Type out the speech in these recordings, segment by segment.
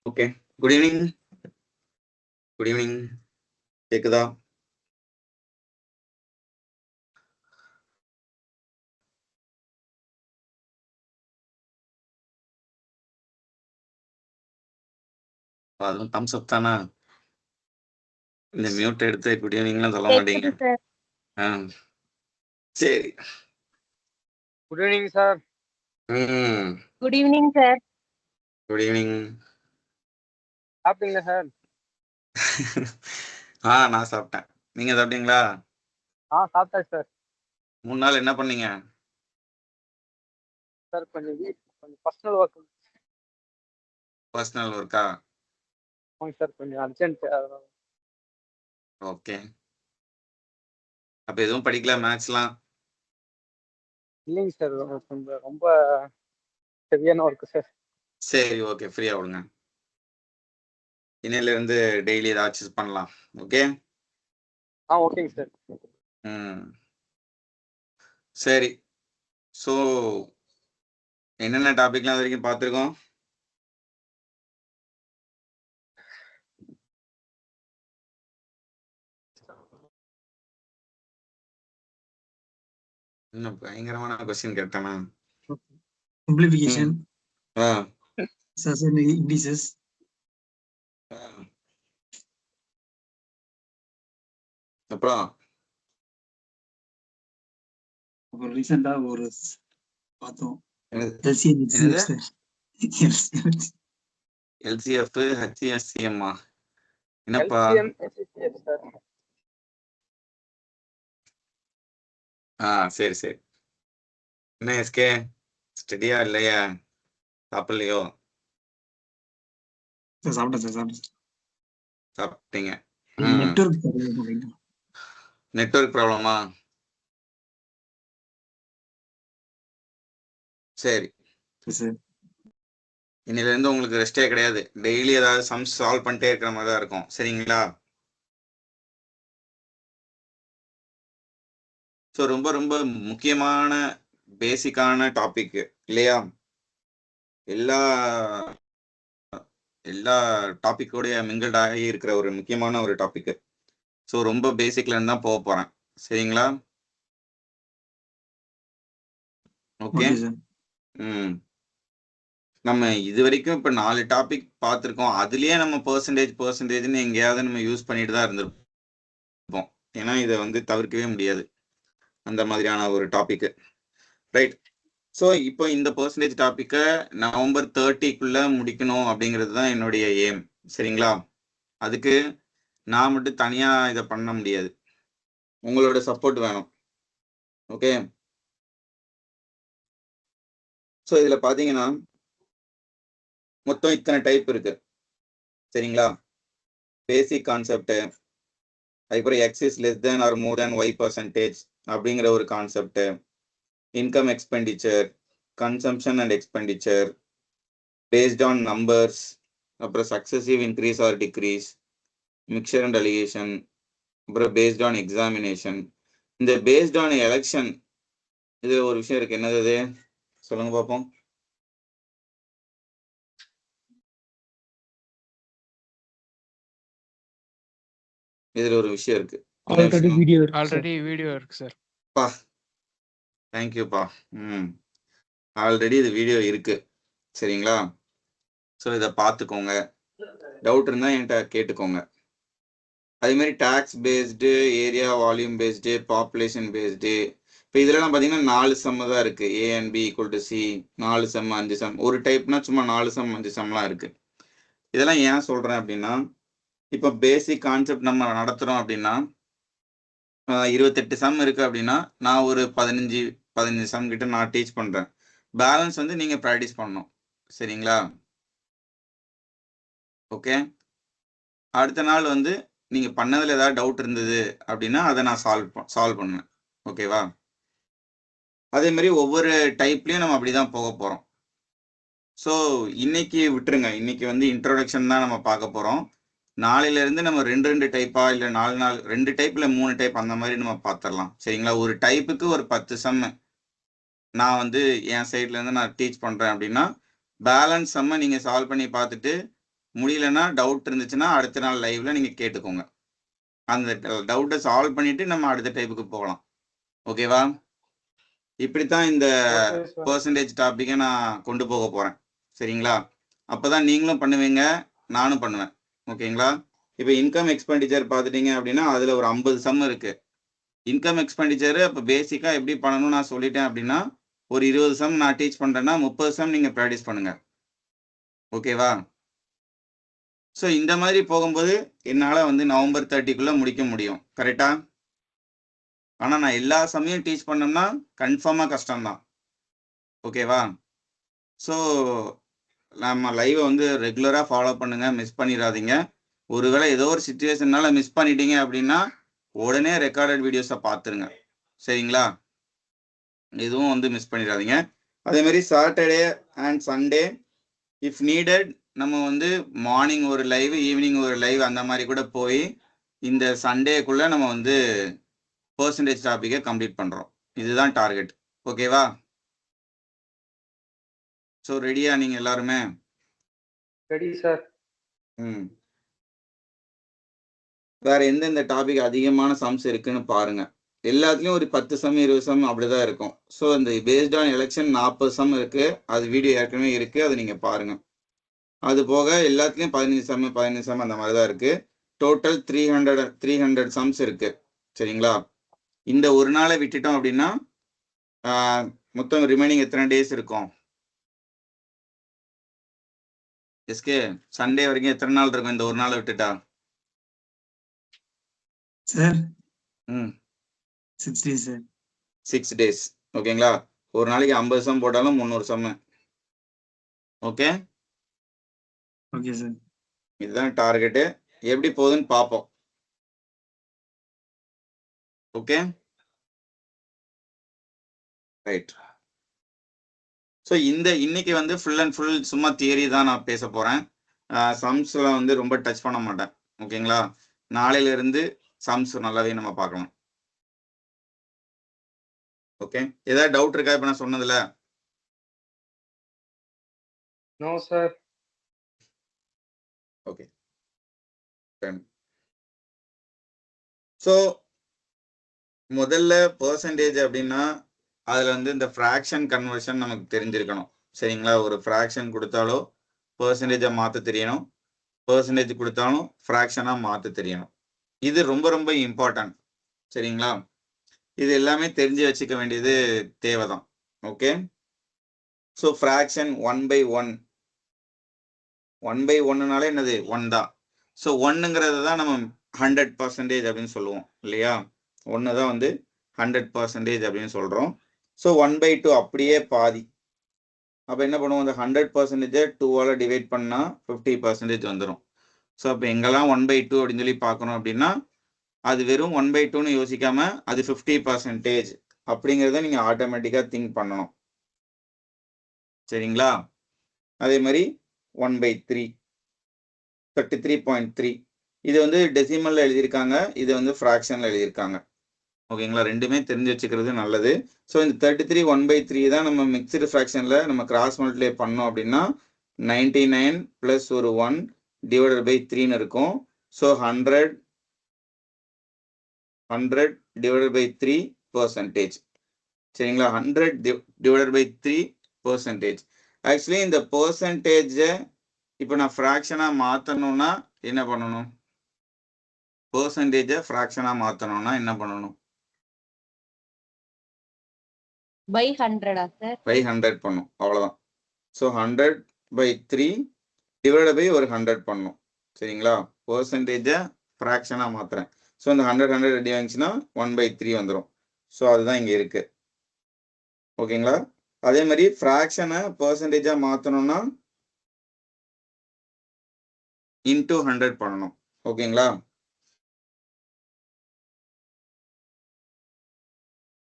Okay. Good evening. Good evening. கேக்குதா? அதுவும் Thums அப் தானா? இந்த மியூட் எடுத்து குட் ஈவினிங்லாம் சொல்ல மாட்டீங்க. கேக்குது சார். ஆ. சரி. Good evening sir. ம். Good evening sir. Good evening. சாப்பிட்டீங்களா சார்? நான் சாப்பிட்டேன். நீங்க சாப்பிட்டீங்களா? சாப்பிட்டாச்சு சார். 3 நாள் என்ன பண்ணீங்க? சார் கொஞ்சம் பர்சனல் ஒர்க். பர்சனல் ஒர்க்கா? ஆமாங்க சார், கொஞ்சம் அர்ஜென்ட். ஓகே. அப்ப எதுவும் படிக்கல மேத்ஸ்லாம்? இல்லைங்க சார், கொஞ்சம் ரொம்ப ஹெவியான ஒர்க்கு சார். சரி, ஓகே. ஃப்ரீயா விடுங்க. இன்னையிலிருந்து டெய்லி ஏதாச்சும் பண்ணலாம். ஓகே? ஓகேங்க சார். ம். சரி. ஸோ என்னென்ன டாபிக்லாம் வரைக்கும் பார்த்துருக்கோம்? இன்னும் பயங்கரமான கொஸ்டின் கேட்டேனா? Simplification, ஆ. certain indices, அப்புறம் ஒரு ரீசெண்டா ஒரு பார்த்தோம் என்னது? LCM என்னது? HCF LCF, HCFCM என்னப்பா? LCM, HCF sir. சரி சரி. என்ன எஸ்கே ஸ்டடியா இல்லையா? சாப்பிடலையோ? சாப்பிட்டேன் சாப்பிட்டீங்க. நெட்வொர்க் நெட்வொர்க் ப்ராப்ளமா? சரி. சார். இன்னிலிருந்து உங்களுக்கு ரெஸ்டே கிடையாது. டெய்லி ஏதாவது சம்ஸ் சால்வ் பண்ணிட்டே இருக்கிற மாதிரி தான் இருக்கும். சரிங்களா? ஸோ ரொம்ப ரொம்ப முக்கியமான பேசிக்கான டாபிக் இல்லையா? எல்லா எல்லா டாபிக்கோடைய மிங்கிள்ட் ஆகி இருக்கிற ஒரு முக்கியமான ஒரு டாபிக். ஸோ ரொம்ப பேசிக்ல இருந்து தான் போக போறேன். சரிங்களா? ஓகே. ம். நம்ம இது வரைக்கும் இப்ப 4 டாபிக் பார்த்துருக்கோம். அதுலயே நம்ம பெர்சன்டேஜ்னு எங்கேயாவது நம்ம யூஸ் பண்ணிட்டு தான் இருந்திருப்போம். ஏன்னா இதை வந்து தவிர்க்கவே முடியாது. அந்த மாதிரியான ஒரு டாபிக். ரைட். ஸோ இப்போ இந்த பெர்சன்டேஜ் டாப்பிக்கை November 30க்குள்ள முடிக்கணும் அப்படிங்கிறது தான் என்னுடைய எய்ம். சரிங்களா? அதுக்கு நான் மட்டும் தனியா இதை பண்ண முடியாது. உங்களோட சப்போர்ட் வேணும். ஓகே. ஸோ இதுல பாத்தீங்கன்னா மொத்தம் இத்தனை டைப் இருக்கு. சரிங்களா? பேசிக் கான்செப்ட், அதுக்கப்புறம் x is less than or more than y percentage அப்படிங்கிற ஒரு concept, income expenditure, consumption and expenditure, based on numbers, அப்புறம் successive increase or decrease, mixture and alligation, அப்புறம் பேஸ்ட் ஆன் எக்ஸாமினேஷன். இந்த based on election இது ஒரு விஷயம் இருக்கு. என்னது சொல்லுங்க பார்ப்போம். இதுல ஒரு விஷயம் இருக்கு. ஆல்ரெடி வீடியோ இருக்கு சார். பா தேங்க்யூப்பா. ஆல்ரெடி இது வீடியோ இருக்கு. சரிங்களா? ஸோ இதை பார்த்துக்கோங்க. டவுட் இருந்தால் என்கிட்ட கேட்டுக்கோங்க. அதே மாதிரி tax based, area volume based, population based. இப்போ இதெல்லாம் பார்த்தீங்கன்னா 4 சம்மு தான் இருக்கு. A and B = C, 4 sum 5 sum. ஒரு டைப்னா சும்மா 4 சம் 5 சம்லாம் இருக்கு. இதெல்லாம் ஏன் சொல்றேன் அப்படின்னா, இப்போ பேசிக் கான்செப்ட் நம்ம நடத்துறோம் அப்படின்னா 28 சம் இருக்கு அப்படின்னா நான் ஒரு 15 சம் கிட்ட நான் டீச் பண்றேன். பேலன்ஸ் வந்து நீங்க ப்ராக்டிஸ் பண்ணணும். சரிங்களா? ஓகே. அடுத்த நாள் வந்து நீங்க பண்ணதுல ஏதாவது டவுட் இருந்தது அப்படின்னா அதை நான் சால்வ் பண்ணுவேன். ஓகேவா? அதே மாதிரி ஒவ்வொரு டைப்லயும் நம்ம அப்படிதான் போக போறோம். ஸோ இன்னைக்கு விட்டுருங்க. இன்னைக்கு வந்து இன்ட்ரோடக்ஷன் தான் நம்ம பார்க்க போறோம். நாளையில இருந்து நம்ம 2 டைப்பா இல்ல 4 2 டைப் இல்ல 3 டைப் அந்த மாதிரி நம்ம பார்த்துடலாம். சரிங்களா? ஒரு டைப்புக்கு ஒரு 10 சம் நான் வந்து என் சைட்ல இருந்து நான் டீச் பண்றேன் அப்படின்னா பேலன்ஸ் சம்மை நீங்க சால்வ் பண்ணி பார்த்துட்டு முடியலன்னா டவுட் இருந்துச்சுன்னா அடுத்த நாள் லைவ்ல நீங்க கேட்டுக்கோங்க. அந்த டவுட்டை சால்வ் பண்ணிட்டு நம்ம அடுத்த டைப்புக்கு போகலாம். ஓகேவா? இப்படித்தான் இந்த பெர்சன்டேஜ் டாப்பிக்கை நான் கொண்டு போக போறேன். சரிங்களா? அப்பதான் நீங்களும் பண்ணுவீங்க, நானும் பண்ணுவேன். ஓகேங்களா? இப்போ இன்கம் எக்ஸ்பெண்டிச்சர் பார்த்துட்டீங்க அப்படின்னா அதுல ஒரு 50 சம் இருக்கு. இன்கம் எக்ஸ்பெண்டிச்சர் அப்போ பேசிக்கா எப்படி பண்ணணும்னு நான் சொல்லிட்டேன் அப்படின்னா ஒரு 20 சம் நான் டீச் பண்றேன்னா 30 சம் நீங்க ப்ராக்டிஸ் பண்ணுங்க. ஓகேவா? ஸோ இந்த மாதிரி போகும்போது என்னால் வந்து நவம்பர் 30க்குள்ள முடிக்க முடியும். கரெக்டா? ஆனால் நான் எல்லா சமயம் டீச் பண்ணோம்னா கன்ஃபார்மாக கஷ்டம்தான். ஓகேவா? ஸோ நம்ம லைவை வந்து ரெகுலராக ஃபாலோ பண்ணுங்க, மிஸ் பண்ணிடாதீங்க. ஒருவேளை ஏதோ ஒரு சுச்சுவேஷனால மிஸ் பண்ணிட்டீங்க அப்படின்னா உடனே ரெக்கார்டட் வீடியோஸை பார்த்துருங்க. சரிங்களா? எதுவும் வந்து மிஸ் பண்ணிடாதீங்க. அதே மாதிரி Saturday and Sunday if needed நம்ம வந்து மார்னிங் ஒரு லைவ், ஈவினிங் ஒரு லைவ் அந்த மாதிரி கூட போய் இந்த சண்டேக்குள்ள நம்ம வந்து பெர்சன்டேஜ் டாப்பிக்கை கம்ப்ளீட் பண்றோம். இதுதான் டார்கெட். ஓகேவா? ஸோ ரெடியா நீங்க எல்லாருமே? Ready sir. வேற எந்தெந்த டாபிக் அதிகமான சம்ஸ் இருக்குன்னு பாருங்க. எல்லாத்துலயும் ஒரு 10 சம் 20 சம் அப்படிதான் இருக்கும். ஸோ இந்த பேஸ்ட் ஆன் எலெக்ஷன் 40 சம் இருக்கு. அது வீடியோ ஏற்கனவே இருக்கு, அதை நீங்க பாருங்க. அது போக எல்லாத்துலயும் 15 சம் அந்த மாதிரி தான் இருக்கு. டோட்டல் 300 சம்ஸ் இருக்கு. சரிங்களா? இந்த ஒரு நாளை விட்டுட்டோம் அப்படின்னா மொத்தம் ரிமைனிங் எத்தனை டேஸ் இருக்கும்? எஸ்கே சண்டே வரைக்கும் எத்தனை நாள் இருக்கும் இந்த ஒரு நாளை விட்டுட்டா? Sir 6 days sir. 6 டேஸ். ஓகேங்களா? ஒரு நாளைக்கு 50 சம் போட்டாலும் 300 சம். Okay okay sir. இதுதான் டார்கெட்டு. எப்படி போகுதுன்னு பார்ப்போம். Okay right. ஸோ இன்னைக்கு வந்து ஃபுல் அண்ட் ஃபுல் சும்மா தியரி தான் நான் பேச போறேன். சம்ஸ்ல வந்து ரொம்ப டச் பண்ண மாட்டேன். ஓகேங்களா? நாளையில இருந்து சம்ஸ் நல்லாவே நம்ம பார்க்கலாம். ஓகே ஏதாவது டவுட் இருக்கா இப்ப நான் சொன்னதுல? No sir. ஓகே ஸோ முதல்ல பெர்சன்டேஜ் அப்படின்னா அதுல வந்து இந்த ஃப்ராக்ஷன் கன்வர்ஷன் நமக்கு தெரிஞ்சிருக்கணும். சரிங்களா? ஒரு ஃப்ராக்ஷன் கொடுத்தாலோ பெர்சன்டேஜை மாற்ற தெரியணும், பெர்சன்டேஜ் கொடுத்தாலும் ஃப்ராக்ஷனா மாற்ற தெரியணும். இது ரொம்ப ரொம்ப இம்பார்ட்டன்ட். சரிங்களா? இது எல்லாமே தெரிஞ்சு வச்சுக்க வேண்டியது தேவைதான். ஓகே ஸோ ஃப்ராக்ஷன் 1/1 1/1னாலே என்னது 1 தான். ஸோ 1ங்கிறது தான் நம்ம 100% அப்படின்னு சொல்லுவோம் இல்லையா? 1 தான் வந்து 100% அப்படின்னு சொல்றோம். ஸோ 1/2 அப்படியே பாதி. அப்போ என்ன பண்ணுவோம்? அந்த 100%-ஐ 2ஆல டிவைட் பண்ணா 50% வந்துடும். ஸோ அப்போ எங்கெல்லாம் 1/2 அப்படின்னு சொல்லி பார்க்கணும் அப்படின்னா அது வெறும் 1/2ன்னு யோசிக்காம அது 50% அப்படிங்கிறத நீங்க ஆட்டோமேட்டிக்கா திங்க் பண்ணணும். சரிங்களா? அதே மாதிரி 1/3 33.3 இது வந்து டெசிமல்ல எழுதியிருக்காங்க, இது வந்து ஃப்ராக்ஷன்ல எழுதியிருக்காங்க. ஓகேங்களா? ரெண்டுமே தெரிஞ்சு வச்சுக்கிறது நல்லது. ஸோ இந்த 33 1/3 தான் நம்ம மிக்சடு ஃப்ராக்ஷன்ல நம்ம கிராஸ் மல்டிப்ளை பண்ணோம் அப்படின்னா 99 பிளஸ் ஒரு 1 டிவைடட் பை 3ன்னு இருக்கும். So 100 divided by 3%. சரிங்களா? 100 டிவைடட் பை 3%. ஆக்சுவலி இந்த பெர்சன்டேஜை இப்போ நான் ஃப்ராக்ஷனா மாற்றணும்னா என்ன பண்ணணும்? பெர்சன்டேஜை ஃப்ராக்ஷனா மாற்றணும்னா என்ன பண்ணணும்? by 100 sir? பை 100 பண்ணும், அவ்வளோதான். ஸோ 100/3 டிவைடட் பை ஒரு 100 பண்ணும். சரிங்களா? பெர்சன்டேஜை ஃப்ராக்ஷனா மாத்துறேன். ஸோ இந்த 100 ரெடி ஆச்சுன்னா 1/3 வந்துடும். ஸோ அதுதான் இங்கே இருக்கு. ஓகேங்களா? அதே மாதிரி ஃப்ராக்ஷனை பெர்சன்டேஜா மாற்றணும்னா இன்டூ 100 பண்ணணும். ஓகேங்களா?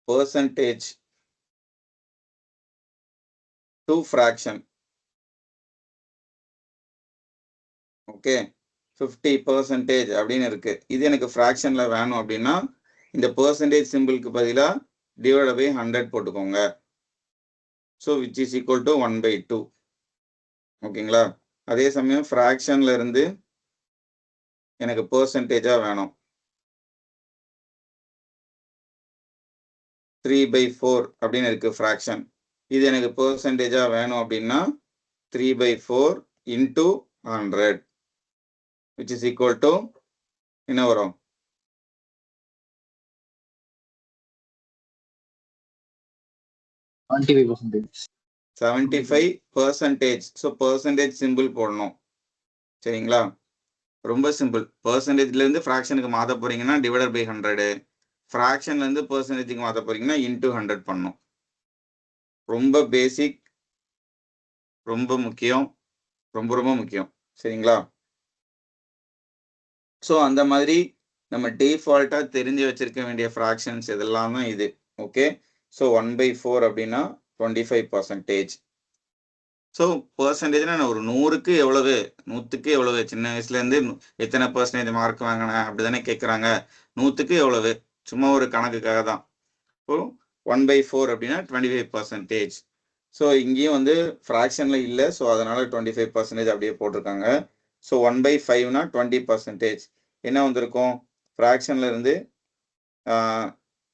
Percentage to fraction. ஓகே 50% அப்படின்னு இருக்கு. இது எனக்கு ஃப்ராக்ஷன்ல வேணும் அப்படின்னா இந்த பெர்சன்டேஜ் சிம்பிளுக்கு பதிலா டிவைட் பை 100 போட்டுக்கோங்க. So which is equal to 1/2. ஓகேங்களா? அதே சமயம் ஃப்ராக்ஷன்ல இருந்து எனக்கு பெர்சன்டேஜா வேணும். 3/4 அப்படின்னு இருக்கு ஃப்ராக்ஷன். இது எனக்கு பெர்சன்டேஜா வேணும் அப்படின்னா 3/4 into 100 which is equal to என்ன வரும்? 75%. ஸோ பெர்சன்டேஜ் சிம்பிள் போடணும். சரிங்களா? ரொம்ப சிம்பிள். பெர்சன்டேஜ்ல இருந்து ஃப்ராக்ஷனுக்கு மாற்ற போறீங்கன்னா டிவைடட் பை 100, ஃப்ராக்ஷன்ல இருந்து பெர்சன்டேஜுக்கு மாற்ற போறீங்கன்னா இன்டூ 100 பண்ணணும். ரொம்ப பேசிக், ரொம்ப முக்கியம், ரொம்ப ரொம்ப முக்கியம். சரிங்களா? ஸோ அந்த மாதிரி நம்ம டிஃபால்ட்டா தெரிஞ்சு வச்சிருக்க வேண்டிய ஃப்ராக்ஷன்ஸ் இதெல்லாம் தான் இது. ஓகே, ஸோ 1/4 அப்படின்னா 25%. ஸோ பெர்சன்டேஜ்னா ஒரு 100க்கு எவ்வளவு, 100க்கு எவ்வளவு, சின்ன வயசுல இருந்து எத்தனை பெர்சன்டேஜ் மார்க் வாங்கினேன் அப்படிதானே கேட்குறாங்க. 100க்கு எவ்வளவு, சும்மா ஒரு கணக்குக்காக தான். இப்போ 1/4 அப்படின்னா 25%. ஸோ இங்கேயும் வந்து ஃப்ராக்ஷன்ல இல்லை, ஸோ அதனால 25% அப்படியே போட்டிருக்காங்க. ஸோ 1/5னா 20%. என்ன வந்திருக்கும்? ஃப்ராக்ஷன்ல இருந்து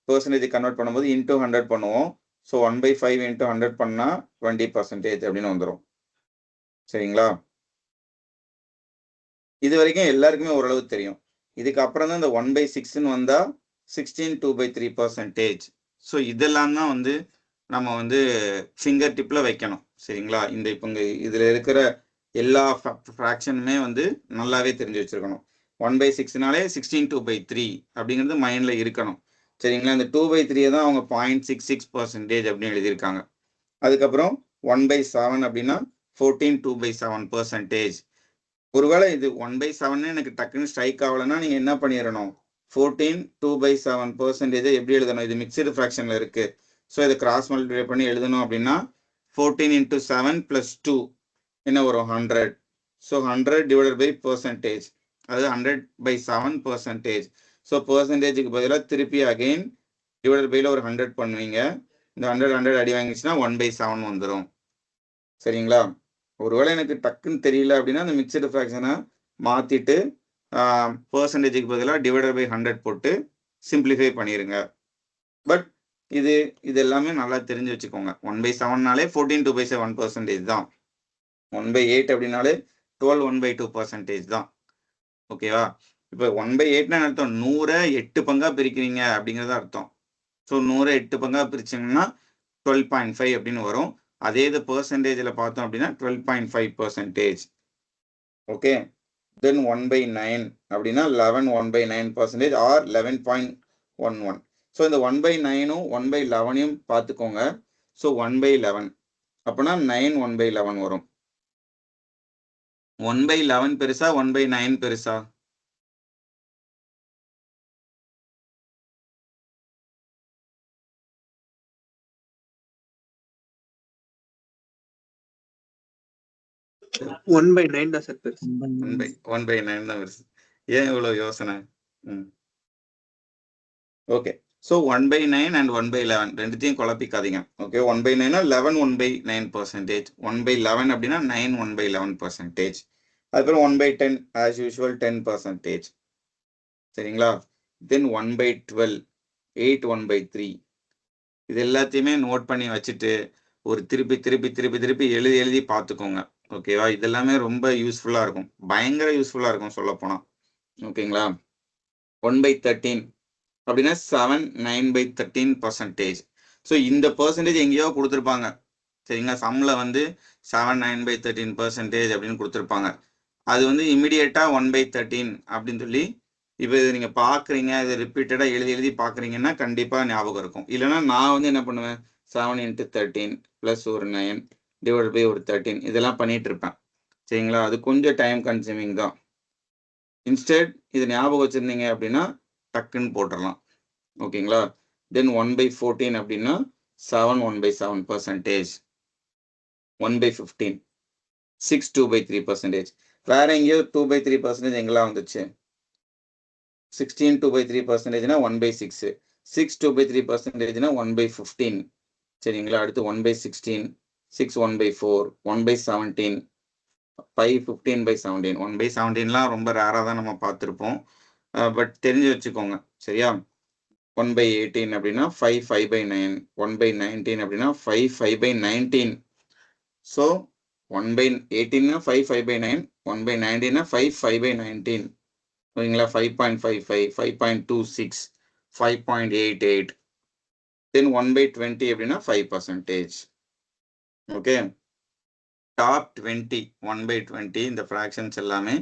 பெர்சன்டேஜ் கன்வெர்ட் பண்ணும்போது இன்டூ 100 பண்ணுவோம். ஸோ 1/5 into 100 பண்ணா 20% அப்படின்னு வந்துடும். சரிங்களா? இது வரைக்கும் எல்லாருக்குமே ஓரளவு தெரியும். இதுக்கு அப்புறம் தான் இந்த 1/6ன்னு வந்தா 16 2/3%. ஸோ இதெல்லாம் தான் வந்து நம்ம வந்து ஃபிங்கர் டிப்ல வைக்கணும். சரிங்களா? இந்த இப்போ இதுல இருக்கிற எல்லா ஃப்ராக்ஷனுமே வந்து நல்லாவே தெரிஞ்சு வச்சிருக்கணும். 1/6னாலே 16 2/3 அப்படிங்கிறது மைண்ட்ல இருக்கணும். சரிங்களா? இந்த 2/3 தான் அவங்க 0.66% அப்படின்னு எழுதியிருக்காங்க. அதுக்கப்புறம் 1/7 அப்படின்னா 14 2/7%. ஒருவேளை இது 1/7 எனக்கு டக்குன்னு ஸ்ட்ரைக் ஆகலைன்னா நீங்க என்ன பண்ணிடணும்? 14 2/7% எப்படி எழுதணும்? இது மிக்சடு ஃப்ராக்ஷன்ல இருக்கு. ஸோ இதை கிராஸ் மல்டிப்ளை பண்ணி எழுதணும் அப்படின்னா 14 into 7 plus 2 என்ன வரும்? 100. ஸோ 100 divided by percentage, அது 100/7%. ஸோ பெர்சன்டேஜுக்கு பதிலாக திருப்பி அகெயின் டிவைடட் பைல ஒரு 100 பண்ணுவீங்க. இந்த 100 அடி வாங்கிச்சுன்னா 1/7 வந்துடும். சரிங்களா? ஒருவேளை எனக்கு டக்குன்னு தெரியல அப்படின்னா அந்த மிக்சடு ஃப்ராக்ஷனை மாற்றிட்டு பெர்சன்டேஜுக்கு பதிலாக டிவைடட் பை 100 போட்டு சிம்பிளிஃபை பண்ணிடுங்க. பட் இது எல்லாமே நல்லா தெரிஞ்சு வச்சுக்கோங்க. 1/7னாலே 14 2/7% தான். 1/8 அப்படின்னாலே 12 1/2% தான். ஓகேவா? இப்போ 1/8னா அர்த்தம் 100 8 பங்கா பிரிக்கிறீங்க அப்படிங்கிறது அர்த்தம். ஸோ 100 8 பங்கா பிரிச்சிங்கன்னா 12.5 அப்படின்னு வரும். அதே இது பெர்சன்டேஜில் பார்த்தோம் அப்படின்னா 12.5%. ஓகே, தென் 1/9 அப்படின்னா 11 1/9% ஆர் 11.11. ஸோ இந்த 1/9ம் 1/11யும் பார்த்துக்கோங்க. ஸோ 1/11 அப்படின்னா 9 1/11 வரும். 1/11 பெருசா 1/9 பெருசா? ஒன் பை நைன் தான் சார் பெருசு. 1/9 தான் பெருசு. ஏன் இவ்வளவு யோசனை? ஓகே, ஸோ 1/9 and 1/11 ரெண்டுத்தையும் குழப்பிக்காதீங்க. ஓகே, 1/9 11 1/9%, 1/11 அப்படின்னா 9 1/11%. அதுக்கப்புறம் 1/10 as usual 10%. சரிங்களா? தென் 1/12 8 1/3. இது எல்லாத்தையுமே நோட் பண்ணி வச்சுட்டு ஒரு திருப்பி திருப்பி திருப்பி திருப்பி எழுதி பார்த்துக்கோங்க. ஓகேவா? இதெல்லாமே ரொம்ப யூஸ்ஃபுல்லாக இருக்கும், பயங்கர யூஸ்ஃபுல்லாக இருக்கும் சொல்ல போனால். ஓகேங்களா? 1/13 அப்படின்னா 7 9/13%. ஸோ இந்த பெர்சன்டேஜ் எங்கேயோ கொடுத்துருப்பாங்க. சரிங்களா? சம்மில் வந்து 7 9/13% அப்படின்னு கொடுத்துருப்பாங்க. அது வந்து இமிடியேட்டாக 1/13 அப்படின்னு சொல்லி இப்போ இது நீங்கள் பார்க்குறீங்க, இது ரிப்பீட்டடாக எழுதி பார்க்குறீங்கன்னா கண்டிப்பாக ஞாபகம் இருக்கும். இல்லைன்னா நான் வந்து என்ன பண்ணுவேன், 7 into 13 ப்ளஸ் ஒரு 9 டிவைட் பை ஒரு 13 இதெல்லாம் பண்ணிட்டு இருப்பேன். சரிங்களா? அது கொஞ்சம் டைம் கன்சியூமிங் தான். இன்ஸ்டெட் இது ஞாபகம் வச்சுருந்தீங்க அப்படின்னா டக்குன்னு போட்டுடலாம். ஓகேங்களா? தென் 1/14 அப்படின்னா 7 1/7%. 1/15 6 2/3%. வேற எங்கேயோ 2/3% எங்கெல்லாம் வந்துச்சு? 16 2/3%னா 1/6, 6 2/3%னா 1/15. சரிங்களா? அடுத்து 1/16, 6 1/4, 1/17, 5/15/17 1/17லாம் ரொம்ப ரேராக தான் நம்ம பார்த்துருப்போம். பட் தெரிஞ்சு வச்சுக்கோங்க சரியா. 1/18 அப்படின்னா 5/5/9 1/19 அப்படின்னா 5/5/19. ஸோ 1/18 5/5/9 1/19 5/5/19 ஓகேங்களா. 5.55 5.26 5.88 தென் 1/20 அப்படின்னா 5%. ஓகே. டாப் 20 1/20 இந்த ஃப்ராக்ஷன்ஸ் எல்லாமே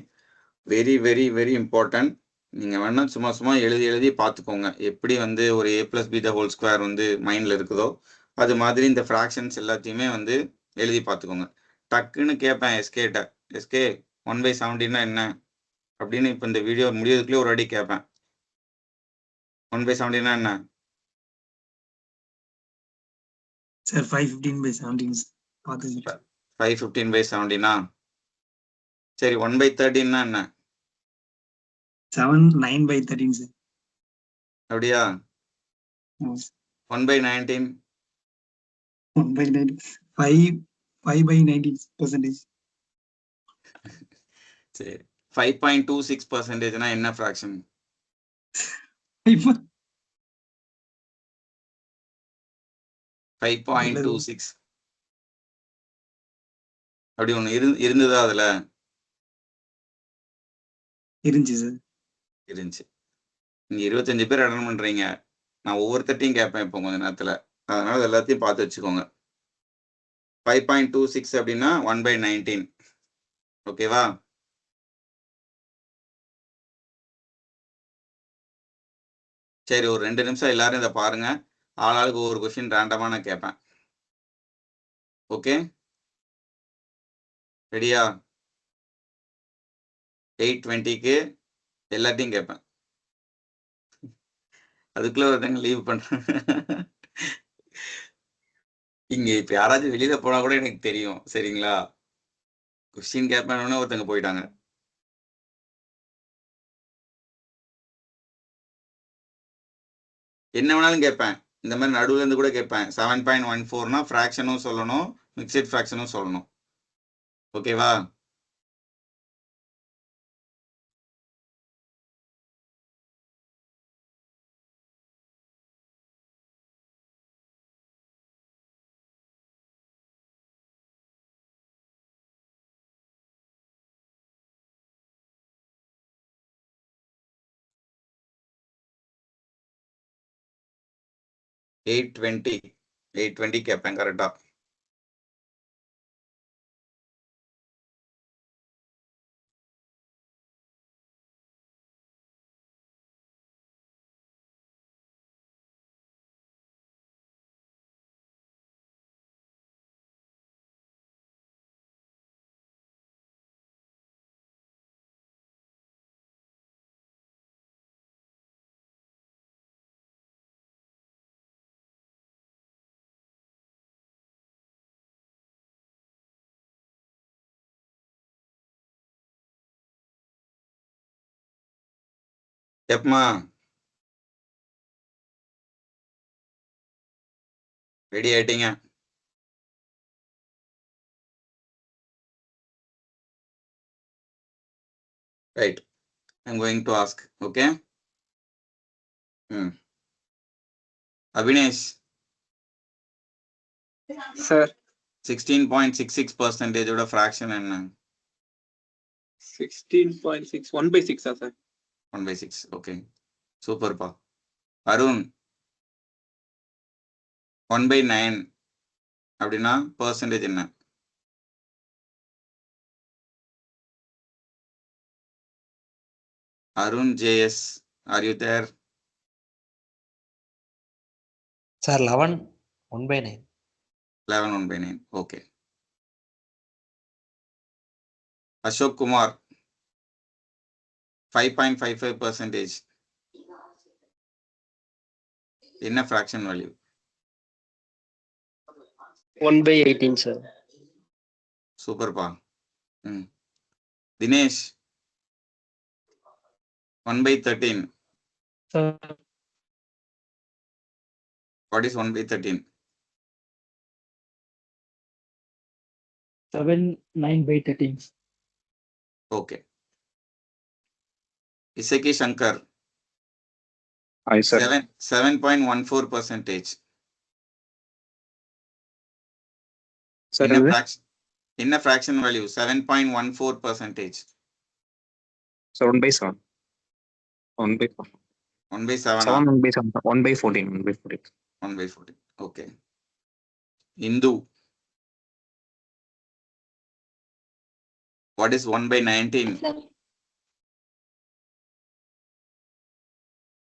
வெரி வெரி வெரி இம்பார்ட்டன்ட். நீங்கள் வேணா சும்மா சும்மா எழுதி பார்த்துக்கோங்க. எப்படி வந்து ஒரு a+b² வந்து மைண்டில் இருக்குதோ அது மாதிரி இந்த ஃப்ராக்ஷன்ஸ் எல்லாத்தையுமே வந்து எழுதி பார்த்துக்கோங்க. டக்குன்னு கேட்பேன் எஸ்கேட்ட, எஸ்கே 1/17 என்ன அப்படின்னு இப்போ இந்த வீடியோ முடியறதுக்குள்ளே ஒரு அடி கேட்பேன். 1/17 என்ன? சார் 5/15/17 பார்த்து சார். 5/15/17 சரி. 1/13 என்ன? 7/9/13 சார். அப்படியா? 1/19 1/9 5/19%. சரி. 5.26%னா என்ன ஃப்ராக்ஷன்? 5.26 அப்படி ஒன்று இருந்ததா அதில்? இருந்துச்சு சார். இருந்துச்சு. நீங்கள் 25 பேர் அட்டன் பண்ணுறீங்க. நான் ஒவ்வொருத்தட்டையும் கேட்பேன் இப்போ கொஞ்ச நேரத்தில். அதனால எல்லாத்தையும் பார்த்து வச்சுக்கோங்க. 5.26 அப்படின்னா 1/19 ஓகேவா. சரி, ஒரு 2 நிமிஷம் எல்லாரும் இதை பாருங்க. ஆளாளுக்கு ஒவ்வொரு கொஸ்டின் ரேண்டமாக நான் கேட்பேன். ஓகே, ரெடியா? 8:20க்கு எல்லாத்தையும் கேட்பேன். அதுக்குள்ள ஒருத்தங்க லீவ் பண்றேன். இங்க இப்ப யாராச்சும் வெளியில போனா கூட எனக்கு தெரியும் சரிங்களா. கொஸ்டின் கேட்பேன்னு ஒருத்தங்க போயிட்டாங்க. என்ன வேணாலும் கேட்பேன். இந்த மாதிரி நடுவுல இருந்து கூட கேட்பேன். 7.14னா ஃப்ராக்ஷனும் சொல்லணும், மிக்சட் ஃப்ராக்ஷனும் சொல்லணும். ஓகேவா? எயிட் டுவெண்ட்டி கேட்பேன் கரெக்டா. எப்பமா ரெடி ஆயிட்டீங்க? Right, I'm going to ask. Okay. Abinesh, sir 16.66%ஓட ஃப்ராக்ஷன் என்ன? 16.6 1/6 சார். 1/6. ஓகே, சூப்பர்ப்பா. அருண், 1/9 அப்படின்னா பெர்சன்டேஜ் என்ன? Arun JS, are you there? Sir 11 1/9. 11 1/9. Okay. Ashok Kumar, 5.55%. என்ன ஃப்ராக்ஷன் வேல்யூ? 1/18 சார். சூப்பர்ப்பா. Dinesh, 1/13. Sir what is 1/13? 7/9/13. Okay. Isakki Sankar Aye, sir. 7.14%. Sir, In a fraction value 7.14%. so 1 by 7. 1 by 4. 1 by 7. 7 1 by 7. 1 by 14. 1 by 14. 1 by 14. Okay. Hindu. What is 1 by 19? Sir.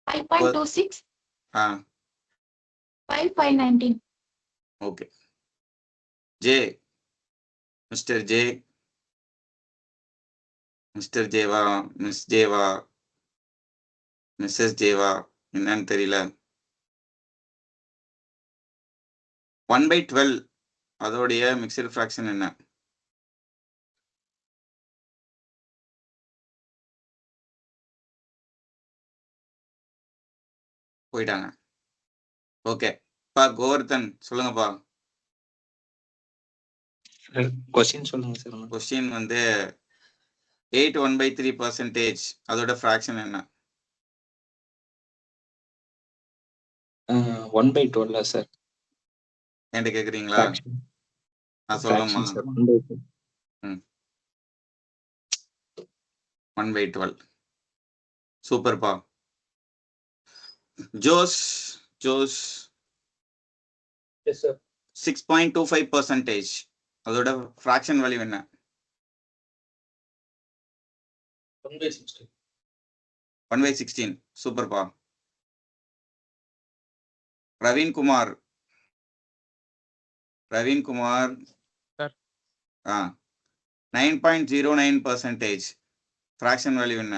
5.26. 5 by 19. Okay. J. Mr. J. Mr. Jeva. Miss Jeva. Mrs. Jeva. என்னன்னு தெரியல. 1 by 12 அதோடைய mixed fraction என்ன? போயிட்டாங்க. Okay பா கோவர்தன் சொல்லுங்கப்பா. Question சொல்லுங்க sir. Question வந்து 8 1/3% அதோட ஃபிராக்ஷன் என்ன? 1/12 சார். என்கிட்ட கேக்குறீங்களா? நான் சொல்லணுமா? 1/12. சூப்பர்ப்பா. Jose Yes, sir. 6.25%. அதோட ஃபிராக்ஷன் வேல்யூ என்ன? 1/16. 1/16. சூப்பர்ப்பா. Praveen Kumar Sir. 9.09%. Fraction value என்ன?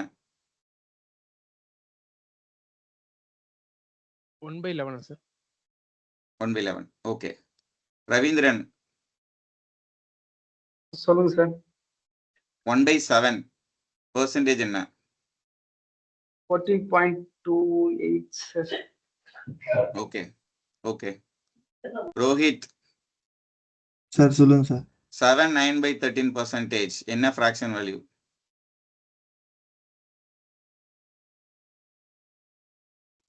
1/11 சார். 1/11. ஓகே. ரவீந்திரன் சொல்லுங்க சார். 1/7% என்ன? 14.28 சார். ஓகே. ரோஹித் சார் சொல்லுங்க சார். 7 9/13%. என்ன fraction value?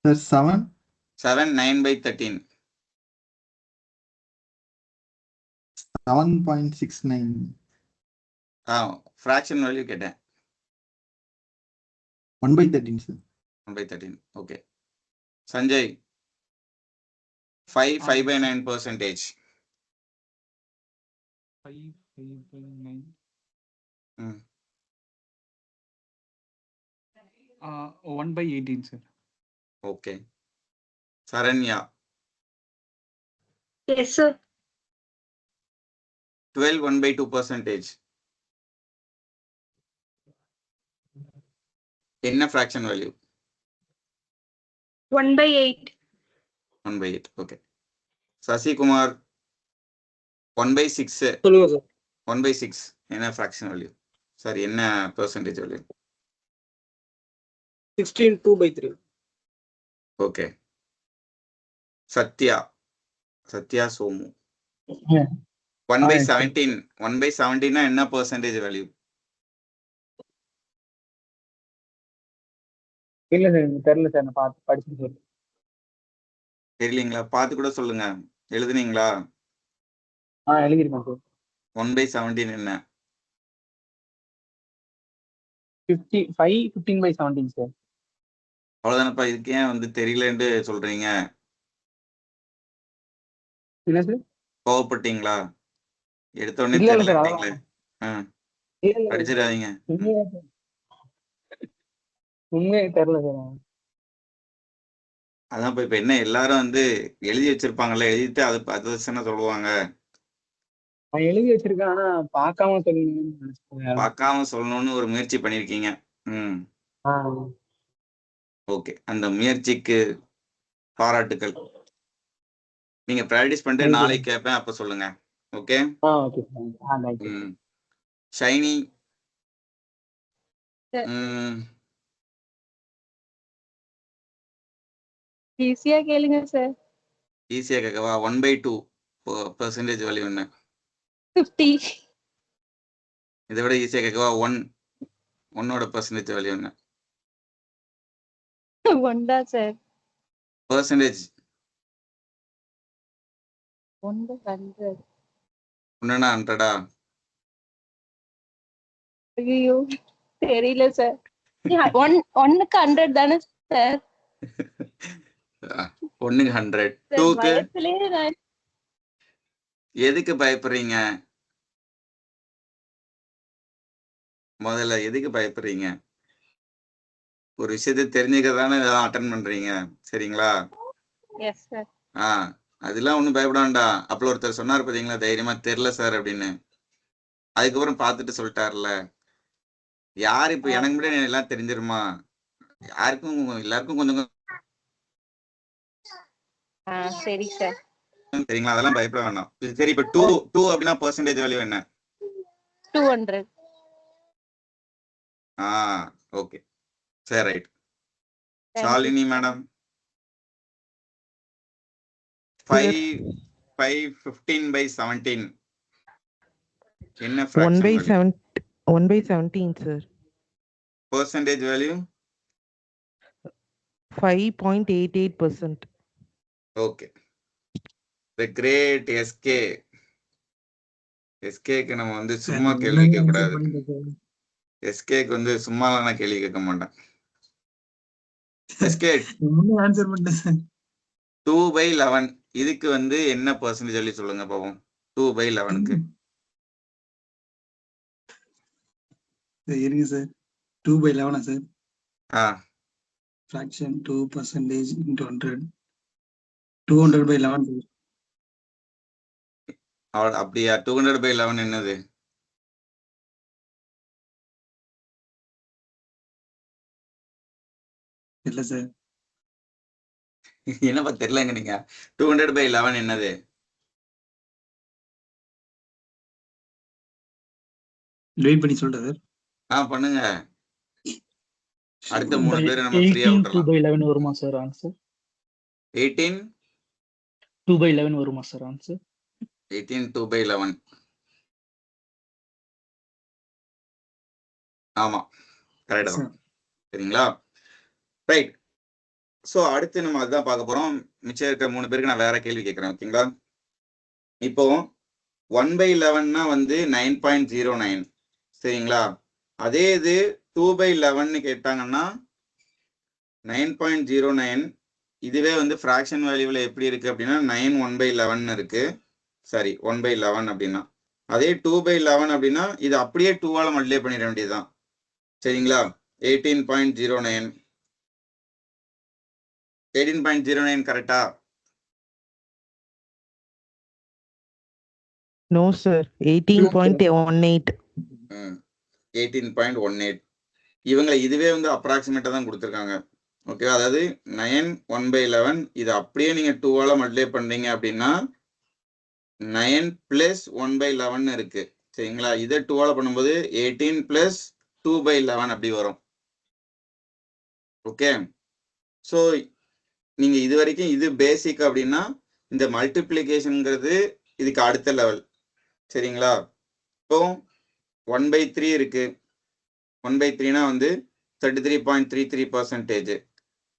Sir 7 9/13. 7.69. Fraction value கேட்டேன். 1/13 sir. 1/13. Okay. Sanjay 5/9%. 5/9. 1/18 sir. Okay. Saranya Yes, sir. 12 1/2%. என்ன ஃபிராக்ஷன் வேல்யூ? 1/8. 1/8. ஓகே. சசிகுமார் 1/6. சொல்லுங்க சார். 1/6 என்ன ஃபிராக்ஷன் வேல்யூ? சாரி என்ன percentage value? 16 2/3. Okay. Sathya Somu 1/17. 1/17 என்ன பெர்சன்டேஜ் வேல்யூ? இல்ல சார் எனக்கு தெரியல சார். நான் பார்த்து படிச்சு சார். தெரியலீங்களா? பார்த்து கூட சொல்லுங்க. எழுதுனீங்களா? எழுதிருக்கேன் சார். 1/17 என்ன? 15/17 சார். அவ்வளவுதானப்பா. இதுக்கு ஏன் வந்து தெரியலன்னு சொல்றீங்க? என்ன சார்? கோவப்பட்டீங்களா? எடுத்த உடனே இல்ல சார். தெரியலன்றீங்களே. படிச்சிடாதீங்க. உண்மையே தெரியல சார். அதான் இப்ப என்ன எல்லாரும் வந்து எழுதி வச்சிருப்பாங்கல்ல, எழுதிட்டு அது தானே சொல்லுவாங்க. நான் எழுதி வச்சிருக்கேன். ஆனா பார்க்காம சொல்லுங்கன்னு நினைச்சேன். பார்க்காம சொல்லணும்னு ஒரு முயற்சி பண்ணிருக்கீங்க. ஓகே. அந்த முயற்சிக்கு பாராட்டுக்கள். நீங்க பிராக்டிஸ் பண்ணிட்டு நாளைக்கு கேட்பேன், அப்ப சொல்லுங்க. ஓகே. Okay sir. ஷைனி ஈஸியா கேளுங்க சார். ஈஸியா கேட்கவா? 1/2% வேல்யூ என்ன? 50. இதை விட ஈஸியா கேட்கவா? 1 உன்னோட பர்சன்டேஜ் வேல்யூ என்ன? 1 தான் சார். பர்சன்டேஜ் 100. ஒன்னுனா 100-ஆ? ஐயோ தெரியல சார். 1க்கு 100 தானே சார்? 1க்கு 100. சார் 2க்கு பயத்திலேயே நான் எதுக்கு பயப்படுறீங்க? முதல்ல எதுக்கு பயப்படுறீங்க? ஒரு விஷயத்தை தெரிஞ்சுக்க தானே இதெல்லாம் அட்டன் பண்றீங்க. சரிங்களா? Yes sir. அதெல்லாம் ஒன்றும் பயப்பட வேண்டாம். அப்போ ஒருத்தர் சொன்னார் பார்த்தீங்களா, தைரியமா தெரியல சார் அப்படின்னு. அதுக்கப்புறம் பார்த்துட்டு சொல்லிட்டார்ல. யார் இப்போ எனக்கு முன்னாடி எல்லாம் தெரிஞ்சிருமா? யாருக்கும் எல்லாருக்கும் கொஞ்சம் சரி சார். சரிங்களா? அதெல்லாம் பயப்பட வேண்டாம். சரி, இப்போ 2 அப்படின்னா பர்சன்டேஜ் வேல்யூ என்ன? 200. ஓகே, சரி, ரைட். ஷாலினி மேடம் 5/15/17 என்ன fraction 1/17 sir. percentage value? 5.88%. Okay, the great SK க்கு நம்ம வந்து சும்மா கேள்வி கேட்க கூடாது. SK க்கு வந்து சும்மாலாம் நான் கேள்வி கேட்க மாட்டேன். SK ஆன்சர் பண்ணிட்டேன் சார். 2/11 இதுக்கு வந்து என்ன பர்சன்டேஜ் சொல்லி சொல்லுங்க பாப்போம். 2/11க்கு இருங்க sir. 2/11 sir. fraction 2% into 100. 200/11 sir. அப்படியா? 200/11 என்னது? இல்ல சார். என்னப்பா தெரியலங்க நீங்க. 200/11 என்னது? வெயிட் பண்ணி சொல்றேன் சார். பண்ணுங்க. அடுத்த 3 பேர் நம்ம ஃப்ரீயா 18 விட்டுறலாம். 2/11 வருமா சார் ஆன்சர்? 18 2/11 வருமா சார் ஆன்சர்? 18 2/11. ஆமா, கரெக்ட் தான். சரிங்களா? ரைட். ஸோ அடுத்து நம்ம அதுதான் பார்க்க போறோம். மிச்சம் இருக்கிற 3 பேருக்கு நான் வேற கேள்வி கேட்கறேன். ஓகேங்களா? இப்போ 1/11னா வந்து 9.09. சரிங்களா? அதே இது 2/11 கேட்டாங்கன்னா 9.09 இதுவே வந்து ஃப்ராக்ஷன் வேல்யூவில் எப்படி இருக்கு அப்படின்னா 9 1/11 இருக்கு. சாரி, 1/11 அப்படின்னா. அதே 2/11 அப்படின்னா இது அப்படியே 2ஆல மல்டிப்ளை பண்ணிட வேண்டியதுதான். சரிங்களா? 18.09 18.09 கரெக்டா? No sir. 18.18. 18.18. இவங்களை இதுவே வந்து அப்ராக்சிமேட்டா தான் கொடுத்துருக்காங்க. ஓகே, அதாவது 9 1/11 இது அப்படியே நீங்க 2ஆல மல்டிப்ளை பண்றீங்க அப்படின்னா 9 + 1/11 இருக்கு. சரிங்களா? இதை 2ஆல பண்ணும்போது 18 + 2/11 அப்படி வரும். ஓகே, ஸோ நீங்க இது வரைக்கும் இது பேசிக் அப்படின்னா இந்த மல்டிப்ளிகேஷன்ங்கிறது இதுக்கு அடுத்த லெவல். சரிங்களா? இப்போ 1/3 இருக்கு. 1/3னா வந்து 33.33%.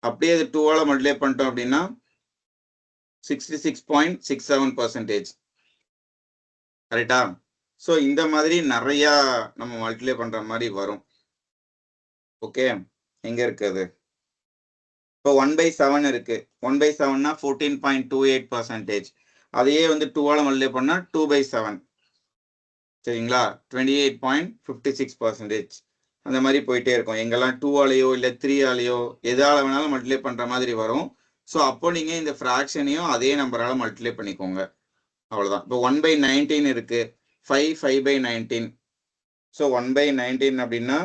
அப்படியே அது 2ஆல மல்டிப்ளை பண்ணிட்டோம் அப்படின்னா 66.67%. கரெக்டா? ஸோ இந்த மாதிரி நிறைய நம்ம மல்டிப்ளை பண்ற மாதிரி வரும். ஓகே, எங்க இருக்கு அது? இப்போ 1/7 இருக்கு. 1/7னா 14.28%. அதையே வந்து 2ஆல மல்டிப்ளை பண்ணா 2/7. சரிங்களா? 28.56%. அந்த மாதிரி போயிட்டே இருக்கும். எங்கெல்லாம் 2ஆலையோ இல்லை 3ஆலையோ எதால வேணாலும் மல்டிப்ளை பண்ற மாதிரி வரும். ஸோ அப்போ நீங்க இந்த ஃப்ராக்ஷனையும் அதே நம்பரால மல்டிப்ளை பண்ணிக்கோங்க. அவ்வளவுதான். இப்போ 1/19 இருக்கு. 5/19. ஸோ 1/19 அப்படின்னா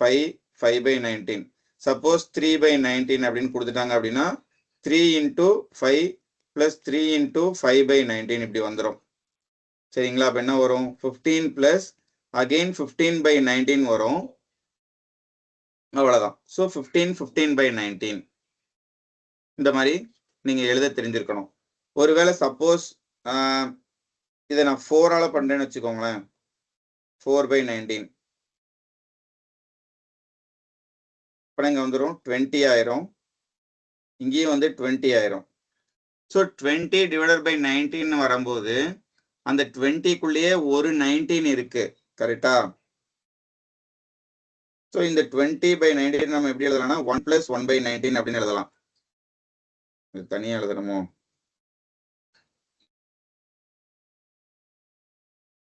5/19. சப்போஸ் 3/19 அப்படின்னு கொடுத்துட்டாங்க அப்படின்னா 3 × 5 + 3 × 5/19 இப்படி வந்துடும். சரிங்களா? அப்போ என்ன வரும்? 15 + again 15/19 வரும். அவ்வளவுதான். ஸோ 15/19 இந்த மாதிரி நீங்க எழுத தெரிஞ்சிருக்கணும். ஒருவேளை சப்போஸ் இதை நான் 4ஆல பண்றேன்னு வச்சுக்கோங்களேன். 4/19 இப்போ இங்கே வந்துடும் 20 ஆயிரும், இங்கேயும் வந்து 20 ஆயிரும். ஸோ 20 டிவைடட் பை 19 வரும்போது அந்த 20க்குள்ளேயே ஒரு 19 இருக்கு, கரெக்டா? ஸோ இந்த 20 பை 19 நம்ம எப்படி எழுதலாம்னா 1 + 1 பை 19 அப்படின்னு எழுதலாம். இது தனியாக எழுதணுமோ?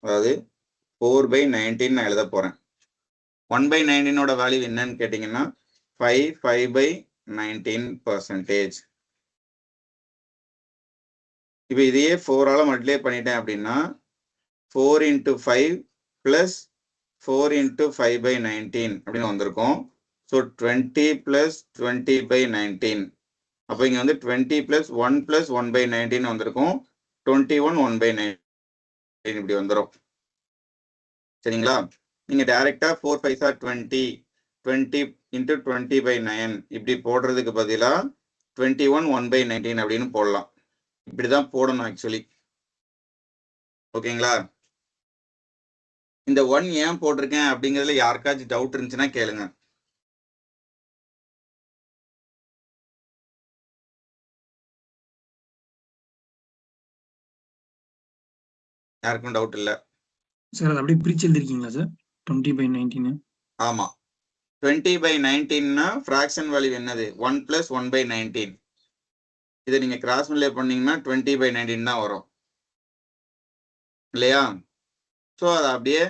அதாவது 4 பை 19 நான் எழுத போறேன். 1 பை 19ஓட வேல்யூ என்னன்னு கேட்டிங்கன்னா 5 பை 19%. இப்போ இதையே 4ஆல மல்டிப்ளை பண்ணிட்டேன் அப்படின்னா 4 × 5 + 4 × 5 பை 19 அப்படின்னு வந்திருக்கும். So 20 + 20 by 19. அப்போ இங்கே வந்து 20 + 1 + 1 பை 19 வந்திருக்கும். 21 1 பை 19 இப்படி வந்துடும். சரிங்களா? நீங்கள் டைரெக்டாக 4 5 are 20, 20 × 20 பை 9 இப்படி போடுறதுக்கு பதிலாக 21 1 பை 19 அப்படின்னு போடலாம். இப்படி தான் போடணும் ஆக்சுவலி. ஓகேங்களா? இந்த 1 ஏன் போட்டிருக்கேன் அப்படிங்கிறதுல யாருக்காச்சும் டவுட் இருந்துச்சுன்னா கேளுங்க. யாருக்கும் டவுட் இல்லை? சார் அது அப்படியே பிரிச்சு எழுதிருக்கீங்களா சார்? 20 பை 19. ஆமா, 20 பை 19னா ஃப்ராக்ஷன் வேல்யூ என்னது? 1 + 1 பை 19. இதை நீங்க கிராஸ் மல்டிப்ளை பண்ணீங்கன்னா 20 பை 19 தான் வரும் இல்லையா? ஸோ அதை அப்படியே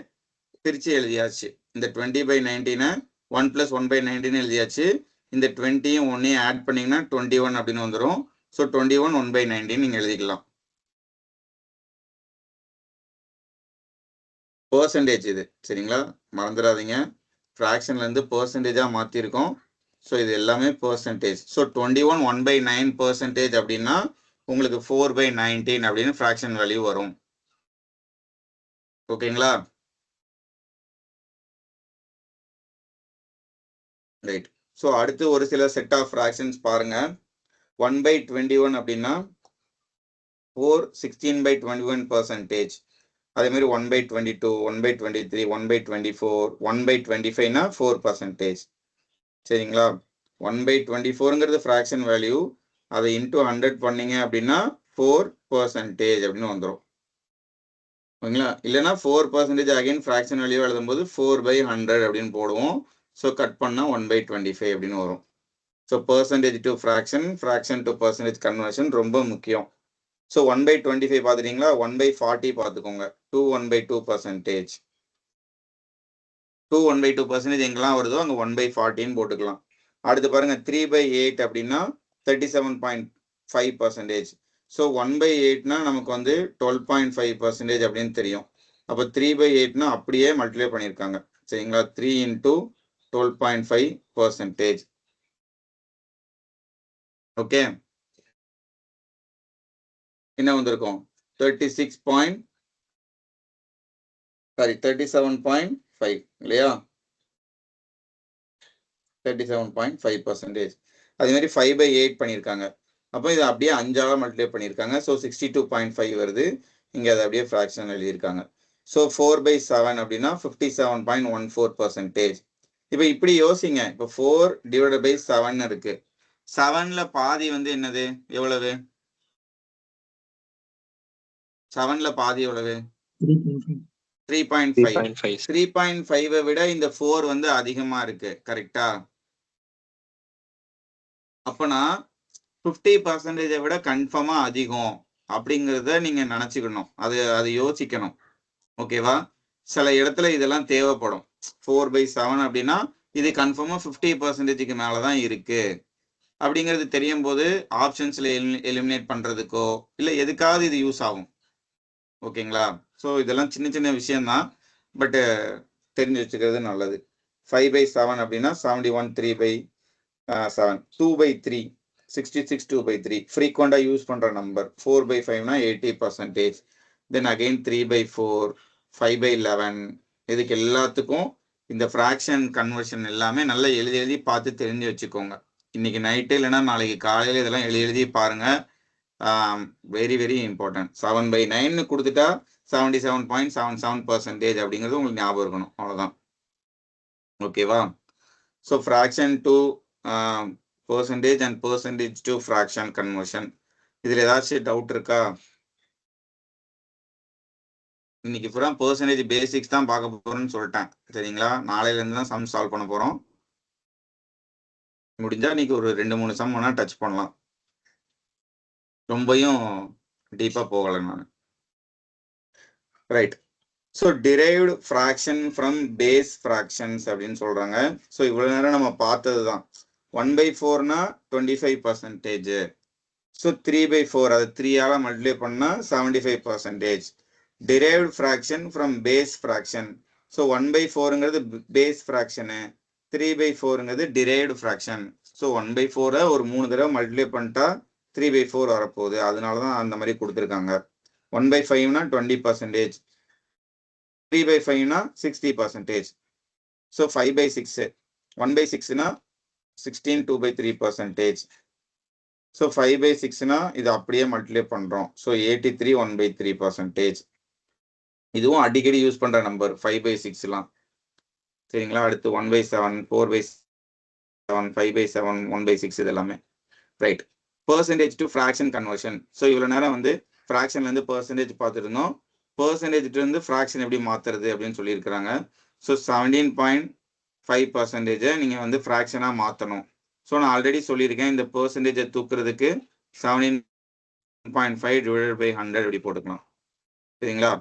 பிரிச்சு எழுதியாச்சு. இந்த 20 பை 19 1 + 1 பை 19 எழுதியாச்சு. இந்த 20யும் 1யும் ஆட் பண்ணீங்கன்னா 21 அப்படின்னு வந்துடும். ஸோ 21 1 பை 19 நீங்க எழுதிக்கலாம். பெர்சன்டேஜ் இது, சரிங்களா? மறந்துடாதீங்க, ஃப்ராக்ஷன்ல இருந்து பெர்சன்டேஜா மாத்திருக்கோம். ஸோ இது எல்லாமே பெர்சன்டேஜ். ஸோ 21 1 பை 9% அப்படின்னா உங்களுக்கு 4 பை 19 அப்படின்னு ஃப்ராக்ஷன் வேல்யூ வரும். ஓகேங்களா? ரைட். ஸோ அடுத்து ஒரு சில செட் ஆஃப் ஃப்ராக்ஷன்ஸ் பாருங்க. 1 பை 21 அப்படின்னா 4 16 பை 21%. அதே மாதிரி 1 பை 22, 1 பை 23, 1 பை 24, 1 பை 25னா 4%. சரிங்களா? 1 பை 24ங்கிறது ஃப்ராக்ஷன் வேல்யூ. அதை இன்டூ 100 பண்ணீங்க அப்படின்னா 4% அப்படின்னு வந்துடும். ஓகேங்களா? இல்லைன்னா 4% அகைன் ஃப்ராக்ஷன் வேல்யூ எழுதும்போது 4 பை 100 அப்படின்னு போடுவோம். ஸோ கட் பண்ணால் 1 பை 25 அப்படின்னு வரும். So percentage to fraction, fraction to percentage conversion ரொம்ப முக்கியம். So 1 by 25 பார்த்துட்டீங்களா? 1 பை 40 பார்த்துக்கோங்க. 2 1 பை 2%. 2 1 பை 2% எங்கெல்லாம் வருதோ அங்கே 1 பை 40ன்னு போட்டுக்கலாம். அடுத்து பாருங்க 3 பை 8 அப்படின்னா 37.5%. ஸோ 1 பை 8னா நமக்கு வந்து 12.5% அப்படின்னு தெரியும். அப்போ 3 பை 8னா அப்படியே மல்டிப்ளை பண்ணியிருக்காங்க. சரிங்களா? 3 × 12.5%. ஓகே, என்ன வந்திருக்கும்? 37.5 இல்லையா? 37.5%. அதே மாதிரி 5 பை 8 பண்ணியிருக்காங்க. அப்போ இதை அப்படியே 5ஆல மல்டிப்ளை பண்ணியிருக்காங்க. ஸோ 62.5 வருது. இங்கே அதை அப்படியே ஃப்ராக்ஷன் எழுதியிருக்காங்க. ஸோ 4 பை 7 அப்படின்னா 57.14%. இப்போ இப்படி யோசிங்க. இப்போ 4 டிவைடட் பை 7 இருக்கு. 7ல பாதி வந்து என்னது? எவ்வளவு? 7ல பாதி எவ்வளவு? 3.5. 3.5 விட இந்த 4 வந்து அதிகமா இருக்கு, கரெக்டா? அப்பனா 50% விட கன்ஃபார்மா அதிகம் அப்படிங்கிறத நீங்க நினைச்சுக்கணும். அது யோசிக்கணும். ஓகேவா? சில இடத்துல இதெல்லாம் தேவைப்படும். 4 பை 7 அப்படின்னா இது கன்ஃபார்மா 50%க்கு மேலதான் இருக்கு அப்படிங்கிறது தெரியும் போது ஆப்ஷன்ஸ்ல எலிமினேட் பண்றதுக்கோ இல்லை எதுக்காவது இது யூஸ் ஆகும். ஓகேங்களா? ஸோ இதெல்லாம் சின்ன சின்ன விஷயம்தான், பட்டு தெரிஞ்சு வச்சுக்கிறது நல்லது. 5 பை 7 அப்படின்னா 71 3 பை 7. 2 பை 3 66 2 பை 3 ஃப்ரீக்வெண்டாக யூஸ் பண்ணுற நம்பர். 4 பை 5னா 80%. Then again 3 by 4, 5 by 11. இதுக்கு எல்லாத்துக்கும் இந்த ஃப்ராக்ஷன் கன்வர்ஷன் எல்லாமே நல்லா எழுதி பார்த்து தெரிஞ்சு வச்சுக்கோங்க. இன்னைக்கு நைட்டு இல்லைன்னா நாளைக்கு காலையில் இதெல்லாம் எழுதி பாருங்க. Very very important. 7 பை 9 கொடுத்துட்டா 77.77% அப்படிங்கிறது உங்களுக்கு ஞாபகம் இருக்கணும். அவ்வளோதான். ஓகேவா? So fraction to percentage and percentage to fraction conversion. இதில் ஏதாச்சும் டவுட் இருக்கா? இன்னைக்கு பூரா பெர்சன்டேஜ் பேசிக்ஸ் தான் பார்க்க போறோம்னு சொல்லிட்டேன். சரிங்களா? நாளையிலேருந்து தான் சம் சால்வ் பண்ண போகிறோம். முடிஞ்சா இன்னைக்கு ஒரு 2-3 சம் வேணா டச் பண்ணலாம். ரொம்பையும் டீப்பாக போகலை நான். Right. So derived fraction from base fractions அப்படின்னு சொல்கிறாங்க. ஸோ இவ்வளோ நேரம் நம்ம பார்த்தது தான். 1/4னா 25%. ஸோ 3/4 அது 3ஆல் மல்டிப்ளை பண்ணால் 75%. derived fraction from base fraction. So 1/4ங்கிறது பேஸ் ஃப்ராக்ஷனு, 3/4ங்கிறது derived fraction. ஸோ 1/4 ஒரு 3 தடவை மல்டிப்ளை பண்ணிட்டா 3/4 வரப்போகுது. அதனால தான் அந்த மாதிரி கொடுத்துருக்காங்க. 1/5னா 20%, 3/5னா 60%. ஸோ 5/6, 1/6னா 16 2/3%. ஸோ 5/6னா இது அப்படியே மல்டிப்ளை பண்ணுறோம். ஸோ 83 1/3%. இதுவும் அடிக்கடி யூஸ் பண்ணுற நம்பர் 5/6லாம். சரிங்களா? அடுத்து 1/7, 4/7, 5/7, 1/6 இது எல்லாமே. Right. Percentage to fraction conversion. So இவ்வளோ நேரம் வந்து ஃப்ராக்ஷன்லேருந்து பெர்சன்டேஜ் பார்த்துருந்தோம். பெர்சன்டேஜ்லேருந்து ஃப்ராக்ஷன் எப்படி மாற்றுறது அப்படின்னு சொல்லியிருக்கிறாங்க. ஸோ 17.5% நீங்கள் வந்து ஃப்ராக்ஷனாக மாற்றணும். ஸோ நான் ஆல்ரெடி சொல்லியிருக்கேன், இந்த பெர்சன்டேஜை தூக்குறதுக்கு 17.5 / 100 இப்படி போட்டுக்கலாம். சரிங்களா?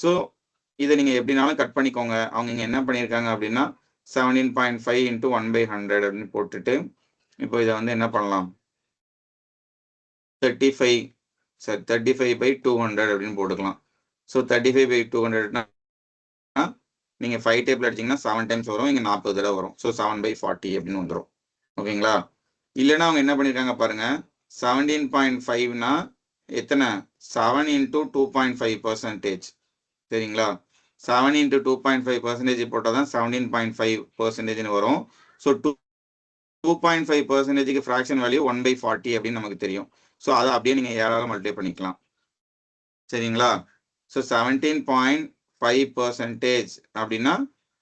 ஸோ இதை நீங்கள் எப்படினாலும் கட் பண்ணிக்கோங்க. அவங்க இங்கே என்ன பண்ணியிருக்காங்க அப்படின்னா 17.5 × 1/100 அப்படின்னு போட்டுட்டு இப்போ இதை வந்து என்ன பண்ணலாம், 35/200 அப்படின்னு போட்டுக்கலாம். ஸோ 35/200னா நீங்கள் 5 டேபிள் அடிச்சிங்கன்னா 7 டைம்ஸ் வரும். இங்கே 40 தடவை வரும். ஸோ 7/40 அப்படின்னு வந்துடும். ஓகேங்களா? இல்லைன்னா அவங்க என்ன பண்ணியிருக்காங்க பாருங்க, 17.5னா எத்தனை, 7 × 2.5%. சரிங்களா? 7 × 2.5% போட்டால் தான் 17.5%ன்னு வரும். ஸோ 2.5%க்கு ஃப்ராக்ஷன் வேல்யூ 1/40 அப்படின்னு நமக்கு தெரியும். ஸோ அதை அப்படியே நீங்கள் 7ஆல் மல்டிப்ளை பண்ணிக்கலாம். சரிங்களா? ஸோ 17.5% அப்படின்னா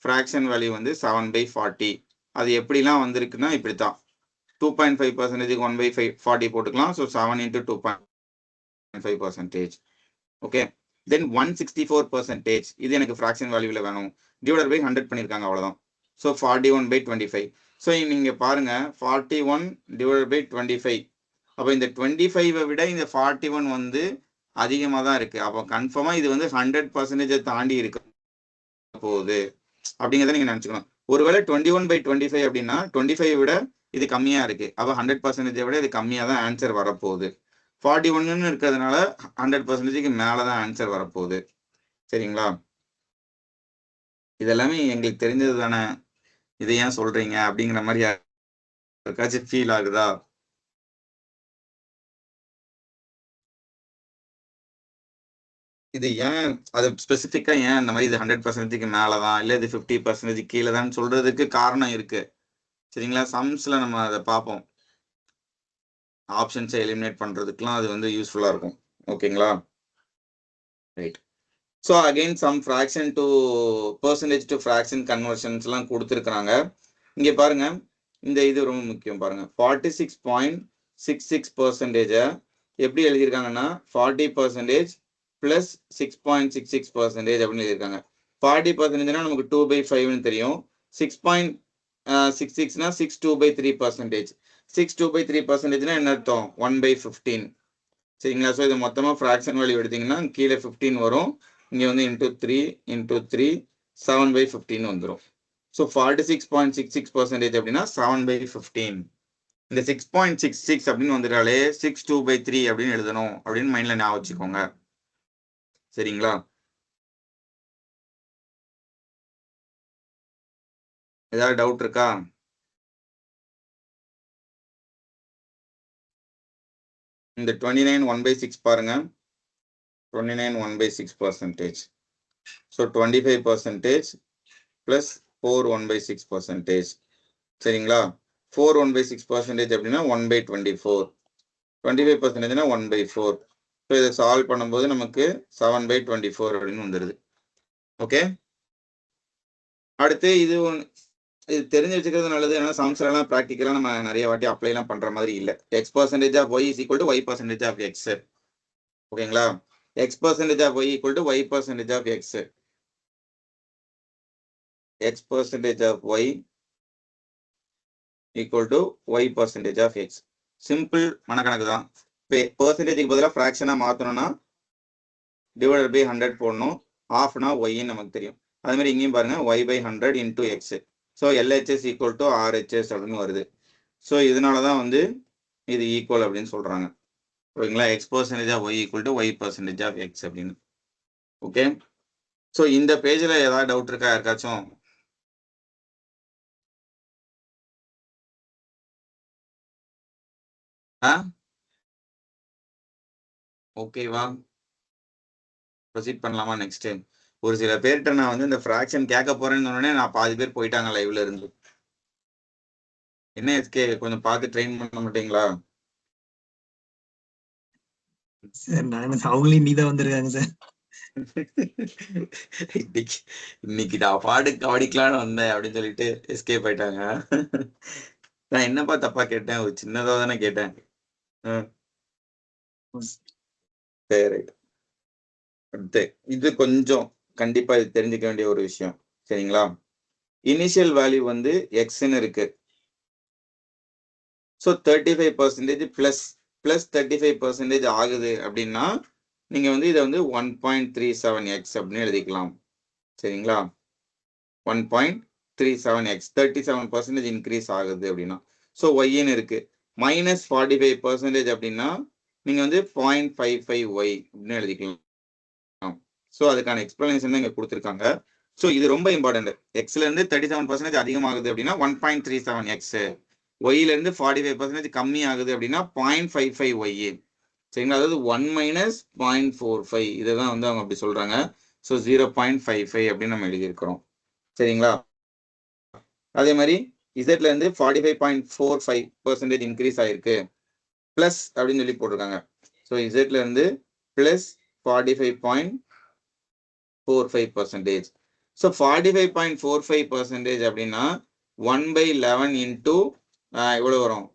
ஃப்ராக்ஷன் வேல்யூ வந்து 7/40. அது எப்படிலாம் வந்திருக்குன்னா இப்படி தான். 2.5%க்கு 1/40 போட்டுக்கலாம். ஸோ 7 × 2.5%. ஓகே. தென் 164%, இது எனக்கு ஃப்ராக்ஷன் வேல்யூவில் வேணும், டிவைடட் பை 100 பண்ணியிருக்காங்க, அவ்வளோதான். ஸோ 41/25. ஸோ நீங்கள் பாருங்கள், 41 / 25. அப்போ இந்த 25 விட இந்த 41 வந்து அதிகமாக தான் இருக்குது. அப்போ கன்ஃபார்மாக இது வந்து 100% தாண்டி இருக்க போகுது அப்படிங்கிறத நீங்கள் நினச்சிக்கணும். ஒருவேளை 21/25 அப்படின்னா 25 விட இது கம்மியாக இருக்குது. அப்போ 100% விட இது கம்மியாக தான் ஆன்சர் வரப்போகுது. 41ன்னு இருக்கிறதுனால 100%க்கு மேலே தான் ஆன்சர் வரப்போகுது. சரிங்களா? இதெல்லாமே எங்களுக்கு தெரிஞ்சது தானே, இதை ஏன் சொல்கிறீங்க அப்படிங்கிற மாதிரி யாருக்காச்சும் ஃபீல் ஆகுதா? இது ஏன் அது ஸ்பெசிஃபிக்காக ஏன் இந்த மாதிரி இது 100%க்கு மேலே தான், இல்லை இது 50% கீழே தான் சொல்கிறதுக்கு காரணம் இருக்குது. சரிங்களா? சம்ஸில் நம்ம அதை பார்ப்போம். ஆப்ஷன்ஸை எலிமினேட் பண்ணுறதுக்குலாம் அது வந்து யூஸ்ஃபுல்லாக இருக்கும். ஓகேங்களா? Right. So again some fraction to percentage to fraction கன்வர்ஷன்ஸ்லாம் கொடுத்துருக்குறாங்க. இங்கே பாருங்க, இந்த இது ரொம்ப முக்கியம் பாருங்க. 46.66% எப்படி எழுதியிருக்காங்கன்னா 40% + 6.66% அப்படின்னு எழுதியிருக்காங்க. 40%னா நமக்கு 2/5ன்னு தெரியும். 6.66னா 6 2/3%. 6 2/3%னா என்ன அர்த்தம், 1/15. சரிங்களா? ஸோ இது மொத்தமாக ஃப்ராக்ஷன் வேல்யூ எடுத்தீங்கன்னா கீழே 15 வரும், இங்கே வந்து × 3 × 3 7/15 வந்துடும். ஸோ 46.66% அப்படின்னா 7/15. இந்த 6.66 அப்படின்னு வந்துட்டாலே 6 2/3 அப்படின்னு எழுதணும் அப்படின்னு மைண்டில் ஞாபகம் வச்சுக்கோங்க. சரிங்களா? ஏதாவது டவுட் இருக்கா? இந்த 29 1/6 பாருங்க, 29 1/6%. ஸோ 25% + 4 1/6%. சரிங்களா? 4 1/6% அப்படின்னா 1/24. 25%னா 1/4. ஸோ இதை சால்வ் பண்ணும்போது நமக்கு 7/24 அப்படின்னு வந்துடுது. ஓகே. அடுத்து இது இது தெரிஞ்சு வச்சுக்கிறது நல்லது. ஏன்னா சம்ஸ்ல எல்லாம் ப்ராக்டிக்கலா நம்ம நிறைய வாட்டி அப்ளை எல்லாம் பண்ற மாதிரி இல்ல. x% of y is equal to y% of x. ஓகேங்களா? x% of y equal to y% of x. x% of y equal to y% of x. Simple மனக்கணக்கு தான். பெர்சன்டேஜுக்கு பதிலாக ஃப்ராக்ஷனா மாத்தணும்னா டிவைடட் பை 100 போடணும். ஹாஃப்னா ஒய்ன்னு நமக்கு தெரியும். அது மாதிரி இங்கேயும் பாருங்க y/100 into x. So LHS equal to RHS அப்படின்னு வருது. ஸோ இதனால தான் வந்து இது ஈக்குவல் அப்படின்னு சொல்றாங்க. ஓகேங்களா? x% of y equal to y% of x அப்படின்னு. ஓகே. ஸோ இந்த பேஜில் ஏதாவது டவுட் இருக்கா யாருக்காச்சும்? ஓகேவா? ப்ரொசீட் பண்ணலாமா நெக்ஸ்ட் டைம்? ஒரு சில பேர்கிட்ட நான் வந்து இந்த ஃப்ராக்ஷன் கேட்க போறேன்னு சொன்னோடனே நான் பாதி பேர் போயிட்டாங்க லைவ்ல இருந்து. என்ன எஸ்கே கொஞ்சம் பார்த்து ட்ரெயின் பண்ண மாட்டீங்களா? சார் நான் அவங்களையும் நீ தான் வந்திருக்காங்க சார். இன்னைக்கு நான் பாடு கவனிக்கலான்னு வந்தேன் அப்படின்னு சொல்லிட்டு எஸ்கேப் ஆயிட்டாங்க. நான் என்னப்பா தப்பா கேட்டேன்? ஒரு சின்னதா தானே கேட்டேன். சரி, இது கொஞ்சம் கண்டிப்பா இது தெரிஞ்சுக்க வேண்டிய ஒரு விஷயம். சரிங்களா? இனிஷியல் வேல்யூ வந்து எக்ஸ்ன்னு இருக்கு. ஸோ 35% பிளஸ் 35% ஆகுது அப்படின்னா நீங்க வந்து இதை வந்து 1.37x அப்படின்னு எழுதிக்கலாம். சரிங்களா? 1.37x 37% இன்க்ரீஸ் ஆகுது அப்படின்னா. ஸோ ஒய்ன்னு இருக்கு. -45% அப்படின்னா நீங்க வந்து 0.55y அப்படின்னு எழுதிக்கலாம். ஸோ அதுக்கான எக்ஸ்பிளனேஷன் தான் இங்க கொடுத்துருக்காங்க. ஸோ இது ரொம்ப இம்பார்ட்டன்ட். எக்ஸ்ல இருந்து 37% அதிகமாகுது அப்படின்னா 1.37x, ஒய்ல இருந்து 45% கம்மி ஆகுது அப்படின்னா 0.55y. சரிங்களா? அதாவது 1 - 0.45 இதை தான் வந்து அவங்க அப்படி சொல்றாங்க. ஸோ 0.55 அப்படின்னு நம்ம எழுதியிருக்கிறோம். சரிங்களா? அதே மாதிரி இசட்ல இருந்து 45.45% இன்க்ரீஸ் ஆயிருக்கு பிளஸ் அப்படின்னு சொல்லி போட்டிருக்காங்க. ஸோ இசட்ல இருந்து பிளஸ் 45.45%. ஸோ 45.45% அப்படின்னா 1/11 இன்டூ எவ்வளவு வரும்?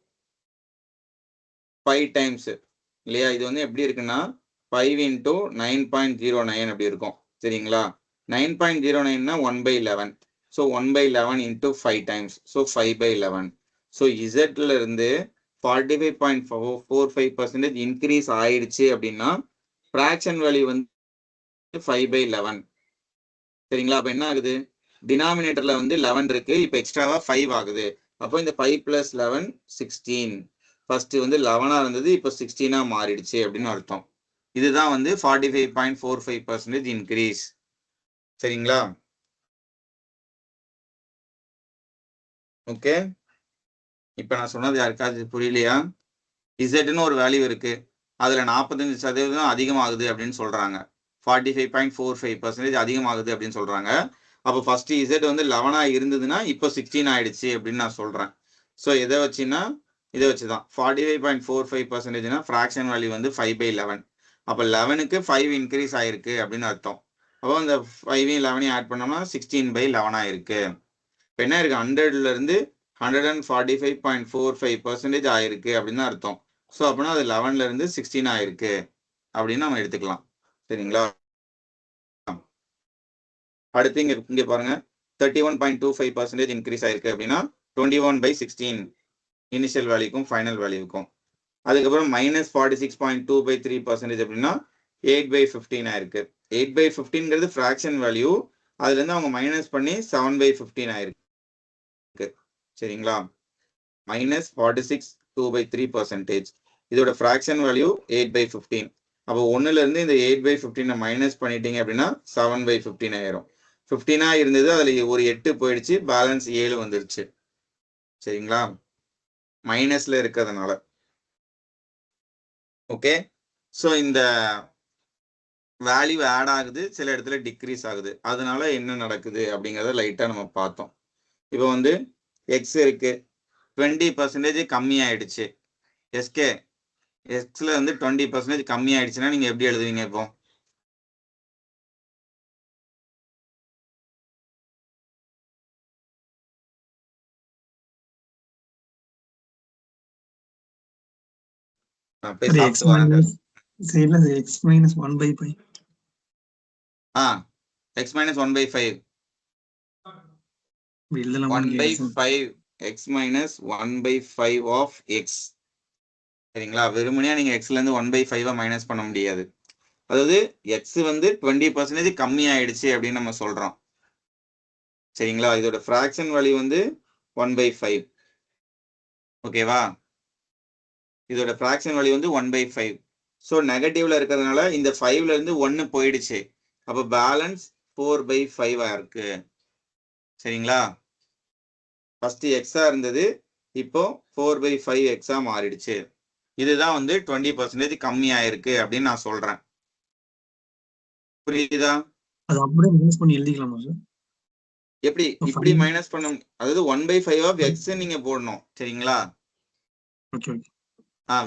5 டைம்ஸ் இல்லையா? இது வந்து எப்படி இருக்குன்னா 5 into 9.09 அப்படி இருக்கும். சரிங்களா? 9.09னா 1/11. So 1/11 into 5 times. So 5/11. So இசட்ல இருந்து 45.45% இன்க்ரீஸ் ஆயிடுச்சு அப்படின்னா ஃப்ராக்ஷன் வேல்யூ வந்து 5/11. சரிங்களா? அப்ப என்ன ஆகுது? டினாமினேட்டர்ல வந்து 11 இருக்கு, இப்ப எக்ஸ்ட்ராவா 5 ஆகுது. அப்போ இந்த 5 + 11 16. ஃபர்ஸ்ட் வந்து 11 இருந்தது, இப்போ 16 மாறிடுச்சு அப்படின்னு அர்த்தம். இதுதான் வந்து 45.45% இன்க்ரீஸ். சரிங்களா? ஓகே. இப்ப நான் சொன்னது யாருக்காவது புரியலையா? இசட்னு ஒரு வேல்யூ இருக்கு, அதுல 45% அதிகமாகுது அப்படின்னு சொல்றாங்க. 45.45% அதிகமாகுது அப்படின்னு சொல்றாங்க. அப்போ ஃபர்ஸ்ட் இசட் வந்து 11 இருந்ததுன்னா இப்போ 16 ஆயிடுச்சு அப்படின்னு நான் சொல்றேன். ஸோ எதை வச்சுன்னா இதை வச்சுதான் 45.45%னா ஃப்ராக்ஷன் வேல்யூ வந்து 5/11. அப்போ 11க்கு 5 இன்க்ரீஸ் ஆயிருக்கு அப்படின்னு அர்த்தம். அப்போ இந்த 5 11 ஆட் பண்ணோம்னா 16/11 ஆயிருக்கு. இப்போ என்ன இருக்கு? 100ல இருந்து 145.45% ஆயிருக்கு அப்படின்னு அர்த்தம். ஸோ அப்படின்னா அது 11ல இருந்து 16 ஆயிருக்கு அப்படின்னு நம்ம எடுத்துக்கலாம். சரிங்களா? அடுத்து இங்க பாருங்க 31.25% இன்க்ரீஸ் ஆயிருக்கு அப்படின்னா 21/16 இனிஷியல் வேல்யூக்கும் ஃபைனல் வேல்யூக்கும். அதுக்கப்புறம் -46.2/3% அப்படின்னா 8/15 ஆயிருக்கு. 8/15ங்கிறது ஃப்ராக்ஷன் வேல்யூ, அதுல இருந்து அவங்க மைனஸ் பண்ணி 7/15 ஆயிருக்கு. சரிங்களா? -46.2/3%. இதோட ஃப்ராக்ஷன் வேல்யூ 8/15. அப்போ 1ல இருந்து இந்த 8/15 மைனஸ் பண்ணிட்டீங்க அப்படின்னா 7/15 ஆயிரும். 15 இருந்தது, அதுல ஒரு 8 போயிடுச்சு, பேலன்ஸ் 7 வந்துருச்சு. சரிங்களா? மைனஸ்ல இருக்கிறதுனால. ஓகே. ஸோ இந்த வேல்யூ ஆட் ஆகுது, சில இடத்துல டிக்ரீஸ் ஆகுது. அதனால என்ன நடக்குது அப்படிங்கிறத லைட்டா நம்ம பார்த்தோம். இப்போ வந்து எக்ஸ் இருக்கு, 20% கம்மி ஆயிடுச்சு. எஸ்கே எக்ஸ்ல வந்து 20% கம்மி ஆயிடுச்சுன்னா நீங்க எப்படி எழுதுவீங்க? இப்போ போய் சார் சாப்பிட்டு வாங்க. இல்ல sir X minus 1/5. x minus 1/5. எழுதலாமா 1/5 x minus 1/5 of x. சரிங்களா? வெறுமனே நீங்க xல இருந்து 1/5 மைனஸ் பண்ண முடியாது. அதாவது x வந்து 20% கம்மி ஆயிடுச்சு அப்படின்னு நம்ம சொல்றோம். சரிங்களா? இதோட ஃபிராக்ஷன் வேல்யூ வந்து 1/5. ஓகேவா? இதோட ஃபிராக்ஷன் வேல்யூ வந்து 1/5. ஸோ நெகட்டிவ்ல இருக்கிறதுனால இந்த 5ல இருந்து 1 போயிடுச்சு. அப்போ பேலன்ஸ் 4/5 இருக்கு. சரிங்களா? ஃபர்ஸ்ட் எக்ஸா இருந்தது, இப்போ 4/5 எக்ஸா மாறிடுச்சு. இதுதான் வந்து 20% கம்மி ஆயிருக்கு அப்படின்னு நான் சொல்றேன். புரியுதா? அது அப்படியே மைனஸ் பண்ணி எழுதிக்கலாமா சார்? எப்படி இப்படி மைனஸ் பண்ண, அதாவது 1/5 ஆஃப் எக்ஸ் நீங்க போடணும். சரிங்களா? ஓகே.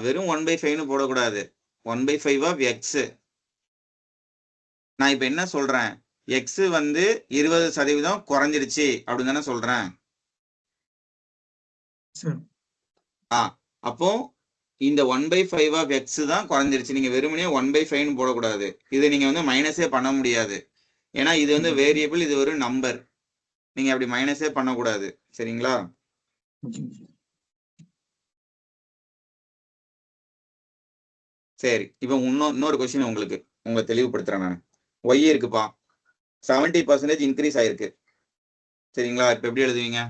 வெறும் 1/5ன்னு போடக்கூடாது. 1/5 ஆஃப் எக்ஸ். நான் இப்ப என்ன சொல்றேன், எக்ஸ் வந்து 20% குறைஞ்சிருச்சு அப்படின்னு தானே சொல்றேன். அப்போ இந்த 1/5 ஆஃப் எக்ஸ் தான் குறைஞ்சிருச்சு. நீங்க வெறுமனே 1/5ன்னு போடக்கூடாது. இது நீங்க வந்து மைனஸே பண்ண முடியாது. ஏன்னா இது வந்து வேரியபிள், இது ஒரு நம்பர். நீங்க அப்படி மைனஸே பண்ணக்கூடாது. சரிங்களா? சரி, இப்போ இன்னொரு கொஸ்டின் உங்களை தெளிவுபடுத்துறேன் நான். ஒய் இருக்குப்பா, 70% இன்க்ரீஸ் ஆயிருக்கு. சரிங்களா? இப்ப எப்படி எழுதுவீங்க?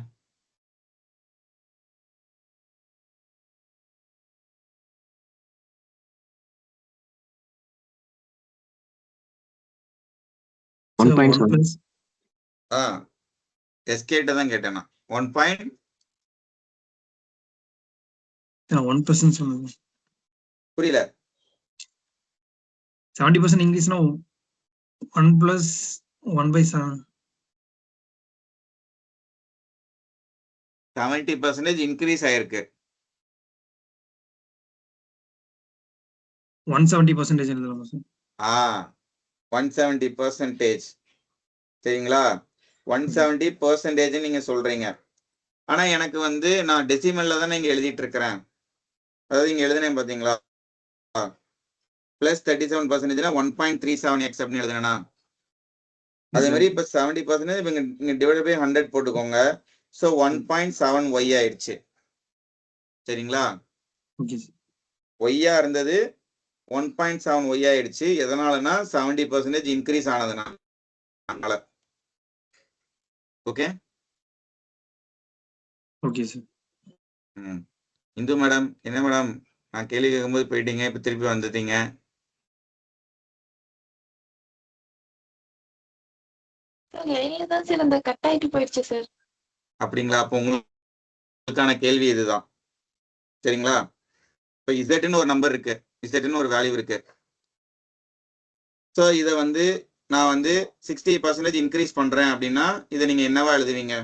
எஸ்கேட்ட தான் கேட்டேன் நான். 1% சொன்னது. புரியல. 70% இன்க்ரீஸ்னா 1 + 1/7. 70% இன்க்ரீஸ் ஆயிருக்கு. 170% எழுதலாமா சார்? 170%. சரிங்களா? 170% நீங்க சொல்றீங்க. ஆனா எனக்கு வந்து நான் டெசிமல்ல தானே இங்க எழுதிட்டு இருக்கிறேன். அதாவது இங்க எழுதுனேன் பாத்தீங்களா, +37%, 1.37x அப்படின்னு எழுதுனா. அதே மாதிரி இப்ப 70% இப்ப இங்க டிவைட் பை 100 போட்டுக்கோங்க. சோ 1.7y ஆயிடுச்சு. சரிங்களா? ஒய்யா இருந்தது 1.7y ஆயிடுச்சு. எதனாலனா 70% இன்க்ரீஸ் ஆனதுனால. Okay okay sir. Hindu madam, என்ன மேடம் நான் கேள்வி கேட்கும்போது போயிட்டீங்க, இப்ப திருப்பி வந்துட்டீங்க. கட் ஆயிட்டு போயிடுச்சு சார். அப்படிங்களா? அப்போ உங்களுக்கான கேள்வி இதுதான். சரிங்களா? இப்ப இசட்னு ஒரு நம்பர் இருக்கு, இசட்னு ஒரு வேல்யூ இருக்கு. ஸோ இதை வந்து நான் வந்து 60% இன்க்ரீஸ் பண்றேன் அப்படின்னா இதை நீங்க என்னவா எழுதுவீங்க?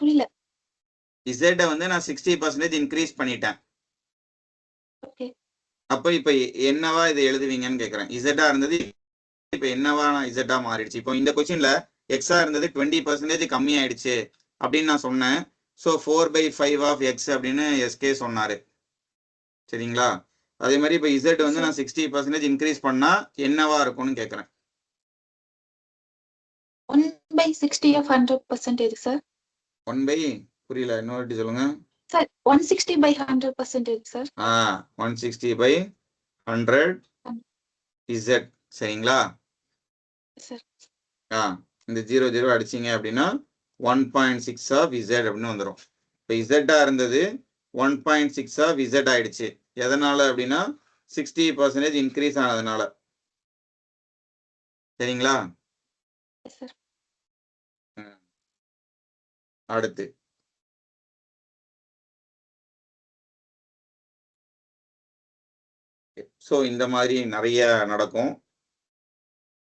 புரியல. இசட்டை வந்து நான் 60% இன்க்ரீஸ் பண்ணிட்டேன். அப்ப இப்ப என்னவா இதை எழுதுவீங்கன்னு கேக்குறேன். இசட்டா இருந்தது இப்ப என்னவா இசட்டா மாறிடுச்சு. இப்போ இந்த கொஸ்டின்ல எக்ஸா இருந்தது 20% கம்மி ஆயிடுச்சு அப்படின்னு நான் சொன்னேன். ஸோ 4/5 ஆஃப் எக்ஸ் அப்படின்னு எஸ்கே சொன்னாரு. சரிங்களா? அதே மாதிரி இப்ப இசட் வந்து நான் 60% இன்க்ரீஸ் பண்ணா என்னவா இருக்கும்னு கேக்குறேன். 1/60 of 100% சார். 1 புரியல, இன்னொரு வாட்டி சொல்லுங்க சார். 160/100% சார். 160/100 இசட். சரிங்களா? இந்த 00 அடிச்சீங்க அப்படின்னா 1.6 ஆஃப் இசட் அப்படின்னு வந்துடும். இப்போ இசட்டா இருந்தது 1.6 ஆஃப் இசட் ஆயிடுச்சு. எதனால அப்படின்னா 60% இன்க்ரீஸ் ஆனதுனால. சரிங்களா? அடுத்து ஸோ இந்த மாதிரி நிறைய நடக்கும்.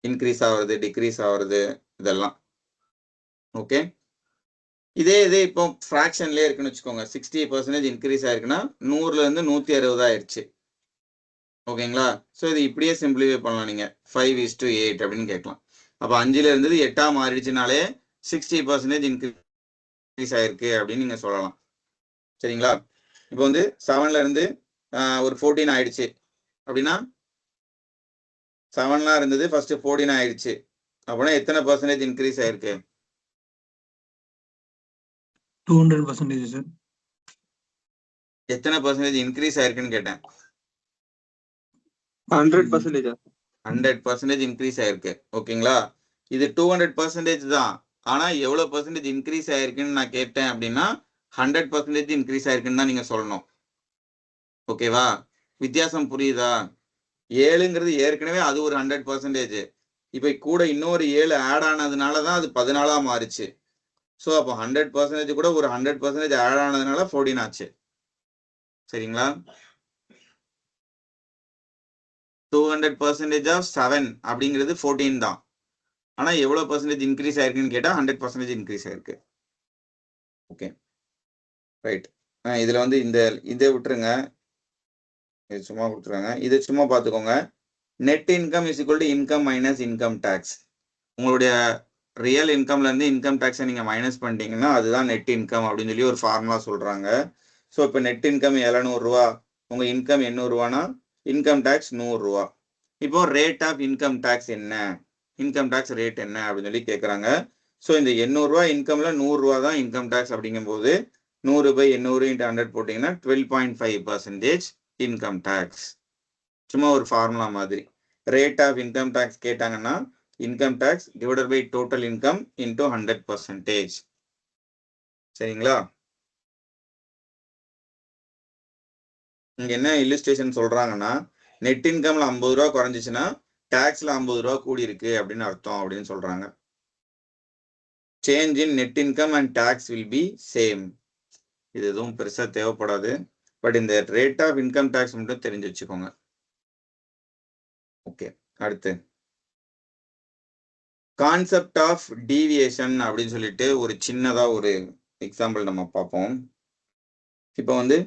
இன்க்ரீஸ் ஆகுறது, டிக்ரீஸ் ஆகுறது, இதெல்லாம். ஓகே, இதே இப்போ ஃப்ராக்ஷன்லேயே இருக்குன்னு வச்சுக்கோங்க. 60% இன்க்ரீஸ் ஆயிருக்குன்னா 100ல இருந்து 160 ஆயிடுச்சு. ஓகேங்களா? ஸோ இது இப்படியே சிம்பிளிஃபை பண்ணலாம். நீங்க 5:8 அப்படின்னு கேட்கலாம். அப்போ 5ல இருந்தது 8ஆ மாறிடுச்சுனாலே 60% இன்க்ரீஸ் இன்க்ரீஸ் ஆயிருக்கு அப்படின்னு நீங்க சொல்லலாம். சரிங்களா? இப்போ வந்து 7ல இருந்து ஒரு 14 ஆயிடுச்சு அப்படின்னா 7லாம் இருந்தது ஃபர்ஸ்ட் 14 ஆயிடுச்சு அப்படின்னா எத்தனை பர்சன்டேஜ் இன்க்ரீஸ் ஆயிருக்கு? 200% சார். எத்தனை பர்சன்டேஜ் இன்க்ரீஸ் ஆயிருக்குன்னு கேட்டேன். 100%. 100% இன்க்ரீஸ் ஆயிருக்கு. ஓகேங்களா? இது 200% தான். ஆனா எவ்வளவு பர்சன்டேஜ் இன்க்ரீஸ் ஆயிருக்குன்னு நான் கேட்டேன் அப்படின்னா 100% இன்க்ரீஸ் ஆயிருக்குன்னு தான் நீங்க சொல்லணும். ஓகேவா? வித்தியாசம் புரியுதா? 7ங்கிறது ஏற்கனவே அது ஒரு 100%. இப்ப கூட இன்னொரு 7 ஆட் ஆனதுனாலதான் அது 14ஆ மாறுச்சு. சோ அப்போ 100% கூட ஒரு 100% ஆட் ஆனதுனால 14 ஆச்சு. சரிங்களா? 200% ஆஃப் 7 அப்படிங்கிறது 14 தான். ஆனா எவ்வளவு பர்சன்டேஜ் இன்க்ரீஸ் ஆயிருக்குன்னு கேட்டா 100% இன்க்ரீஸ் ஆயிருக்கு. Okay right. இதுல வந்து இதை விட்டுருங்க, இது சும்மா கொடுத்துருவாங்க. இது சும்மா பார்த்துக்கோங்க. Net income is equal to income minus income tax. உங்களுடைய ரியல் இன்கம்ல இருந்து இன்கம் டேக்ஸை நீங்க மைனஸ் பண்ணிட்டீங்கன்னா அதுதான் நெட் இன்கம் அப்படின்னு சொல்லி ஒரு ஃபார்முலா சொல்றாங்க. ஸோ இப்போ நெட் இன்கம் 700 ரூபா, உங்க இன்கம் 800 ரூபானா இன்கம் டேக்ஸ் 100 ரூபா. இப்போ ரேட் ஆஃப் இன்கம் டேக்ஸ் என்ன, இன்கம் டேக்ஸ் ரேட் என்ன அப்படின்னு சொல்லி கேட்குறாங்க. ஸோ இந்த 800 ரூபா இன்கம்ல 100 ரூபா தான் இன்கம் டேக்ஸ் அப்படிங்கும்போது 100/800 × 100 போட்டிங்கன்னா 12.5% இன்கம் டேக்ஸ். சும்மா ஒரு ஃபார்முலா மாதிரி. ரேட் ஆஃப் இன்கம் டேக்ஸ் கேட்டாங்கன்னா income tax divided by total income into 100%. சரிங்களா? இங்க என்ன இல்லுஸ்ட்ரேஷன் சொல்றாங்கன்னா நெட் இன்கம்ல 50 ரூபா குறைஞ்சிச்சுன்னா டாக்ஸ்ல 50 ரூபா கூடி இருக்கு அப்படின்னு அர்த்தம் அப்படின்னு சொல்றாங்க. Change in net income and tax will be same. இது எதுவும் பெருசா தேவைப்படாது. பட் இந்த ரேட் ஆஃப் இன்கம் டேக்ஸ் மட்டும் தெரிஞ்சு வச்சுக்கோங்க. ஓகே அடுத்து கான்செப்ட் ஆஃப் டீவியேஷன் அப்படின்னு சொல்லிட்டு ஒரு சின்னதா ஒரு எக்ஸாம்பிள் நம்ம பார்ப்போம். இப்போ வந்து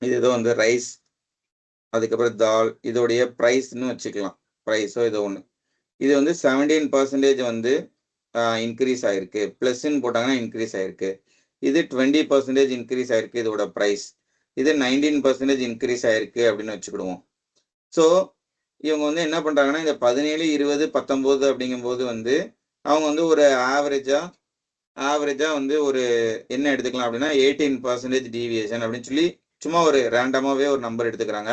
இது ஏதோ வந்து ரைஸ், அதுக்கப்புறம் தால், இதோடைய ப்ரைஸ்ன்னு வச்சுக்கலாம். ப்ரைஸோ ஏதோ ஒன்று. இது வந்து 17% வந்து இன்க்ரீஸ் ஆயிருக்கு. ப்ளஸ்ன்னு போட்டாங்கன்னா இன்க்ரீஸ் ஆயிருக்கு. இது 20% இன்க்ரீஸ் ஆயிருக்கு இதோட ப்ரைஸ். இது 19% இன்க்ரீஸ் ஆயிருக்கு அப்படின்னு வச்சுக்கிடுவோம். ஸோ இவங்க வந்து என்ன பண்றாங்கன்னா இந்த 17, 20, 19 அப்படிங்கும்போது வந்து அவங்க வந்து ஒரு ஆவரேஜா வந்து ஒரு என்ன எடுத்துக்கலாம் அப்படின்னா 18% டீவியேஷன் அப்படின்னு சொல்லி சும்மா ஒரு ரேண்டமாவே ஒரு நம்பர் எடுத்துக்கிறாங்க.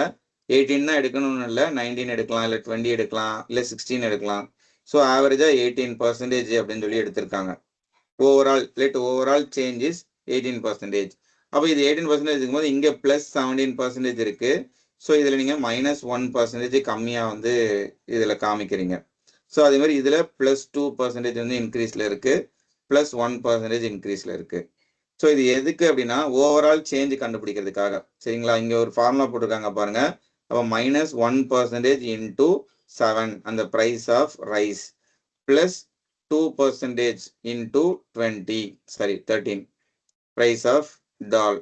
18 தான் எடுக்கணும்னு இல்லை, 19 எடுக்கலாம், இல்லை 20 எடுக்கலாம், இல்லை 16 எடுக்கலாம். ஸோ ஆவரேஜா 18% அப்படின்னு சொல்லி எடுத்திருக்காங்க. Overall change is 18%. அப்போ இது 18% இருக்கும்போது இங்க +17% இருக்கு. ஸோ இதுல நீங்க -1% கம்மியா வந்து இதுல காமிக்கிறீங்க. ஸோ அதே மாதிரி இதுல +2% வந்து இன்க்ரீஸ்ல இருக்கு, +1% இன்க்ரீஸ்ல இருக்கு. ஸோ இது எதுக்கு அப்படின்னா ஓவரால் சேஞ்ச் கண்டுபிடிக்கிறதுக்காக. சரிங்களா? இங்க ஒரு ஃபார்முலா போட்டிருக்காங்க பாருங்க. அப்போ -1% இன்டூ 7 அந்த price of rice, +2% into 13 price of dal,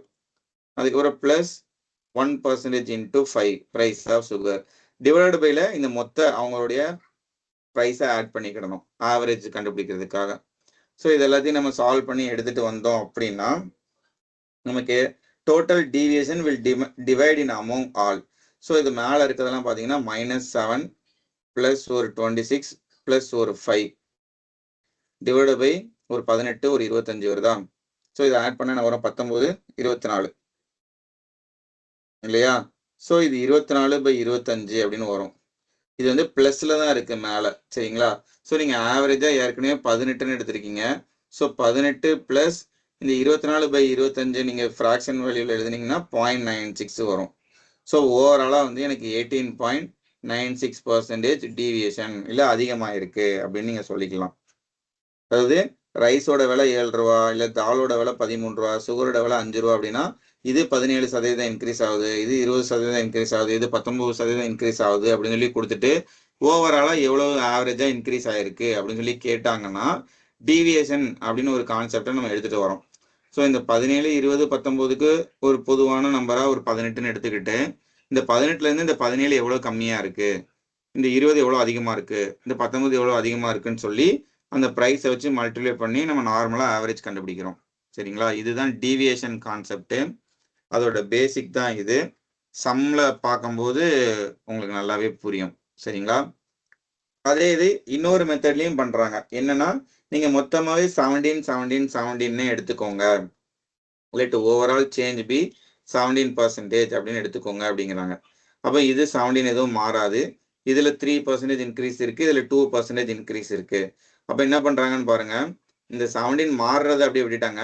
அதுக்கப்புறம் +1% into 5 price of sugar, divided பைல இந்த மொத்த அவங்களுடைய ப்ரைஸை ஆட் பண்ணிக்கிடணும் ஆவரேஜ் கண்டுபிடிக்கிறதுக்காக. ஸோ இது எல்லாத்தையும் நம்ம சால்வ் பண்ணி எடுத்துட்டு வந்தோம் அப்படின்னா நமக்கு total deviation will divide in among all. So இது மேலே இருக்கிறதெல்லாம் பார்த்தீங்கன்னா -7 ப்ளஸ் ஒரு 26 ப்ளஸ் ஒரு 5 டிவைடட் பை ஒரு 18 ஒரு 25 வருதா? ஸோ இதை ஆட் பண்ண வரும் 19 24 இல்லையா? ஸோ இது 24/25 அப்படின்னு வரும். இது வந்து பிளஸ்ல தான் இருக்கு மேலே. சரிங்களா? ஸோ நீங்க ஆவரேஜா ஏற்கனவே 18ன்னு எடுத்திருக்கீங்க. ஸோ 18 பிளஸ் இந்த 24/25 நீங்க ஃப்ராக்ஷன் வேல்யூல எழுதுனீங்கன்னா 0.96 வரும். ஸோ ஓவராலா வந்து எனக்கு 18.96% டீவியேஷன் இல்லை அதிகமாக இருக்கு அப்படின்னு நீங்க சொல்லிக்கலாம். அதாவது ரைஸோட விலை 7 ரூபா, இல்லை தாலோட விலை 13 ரூபா, சுகரோட விலை 5 ரூபா அப்படின்னா இது 17% இன்க்ரீஸ் ஆகுது, இது 20% இன்க்ரீஸ் ஆகுது, இது 19% இன்க்ரீஸ் ஆகுது அப்படின்னு சொல்லி கொடுத்துட்டு ஓவராலா எவ்வளவு ஆவரேஜா இன்க்ரீஸ் ஆயிருக்கு அப்படின்னு சொல்லி கேட்டாங்கன்னா டீவியேஷன் அப்படின்னு ஒரு கான்செப்டை நம்ம எடுத்துட்டு வரோம். ஸோ இந்த 17, 20, 19க்கு ஒரு பொதுவான நம்பரா ஒரு 18ன்னு எடுத்துக்கிட்டு இந்த 18ல இருந்து இந்த 17 எவ்வளவு கம்மியா இருக்கு, இந்த 20 எவ்வளவு அதிகமா இருக்கு, இந்த 19 எவ்வளவு அதிகமா இருக்குன்னு சொல்லி அந்த ப்ரைஸை வச்சு மல்டிப்ளை பண்ணி நம்ம நார்மலா ஆவரேஜ் கண்டுபிடிக்கிறோம். சரிங்களா? இதுதான் டீவியேஷன் கான்செப்ட். அதோட பேசிக் தான் இது. சம்ல பார்க்கும்போது உங்களுக்கு நல்லாவே புரியும். சரிங்களா? அதே இது இன்னொரு மெத்தட்லயும் பண்றாங்க. என்னன்னா நீங்க மொத்தமாவே 17 17 17 எடுத்துக்கோங்க. லெட் ஓவரால் சேஞ்ச் பி 17% அப்படின்னு எடுத்துக்கோங்க அப்படிங்கிறாங்க. அப்ப இது 17 எதுவும் மாறாது. இதுல 3% இன்க்ரீஸ் இருக்கு, இதுல 2% இன்க்ரீஸ் இருக்கு. அப்ப என்ன பண்றாங்கன்னு பாருங்க. இந்த 17 மாறுறதை அப்படியே விட்டுட்டாங்க.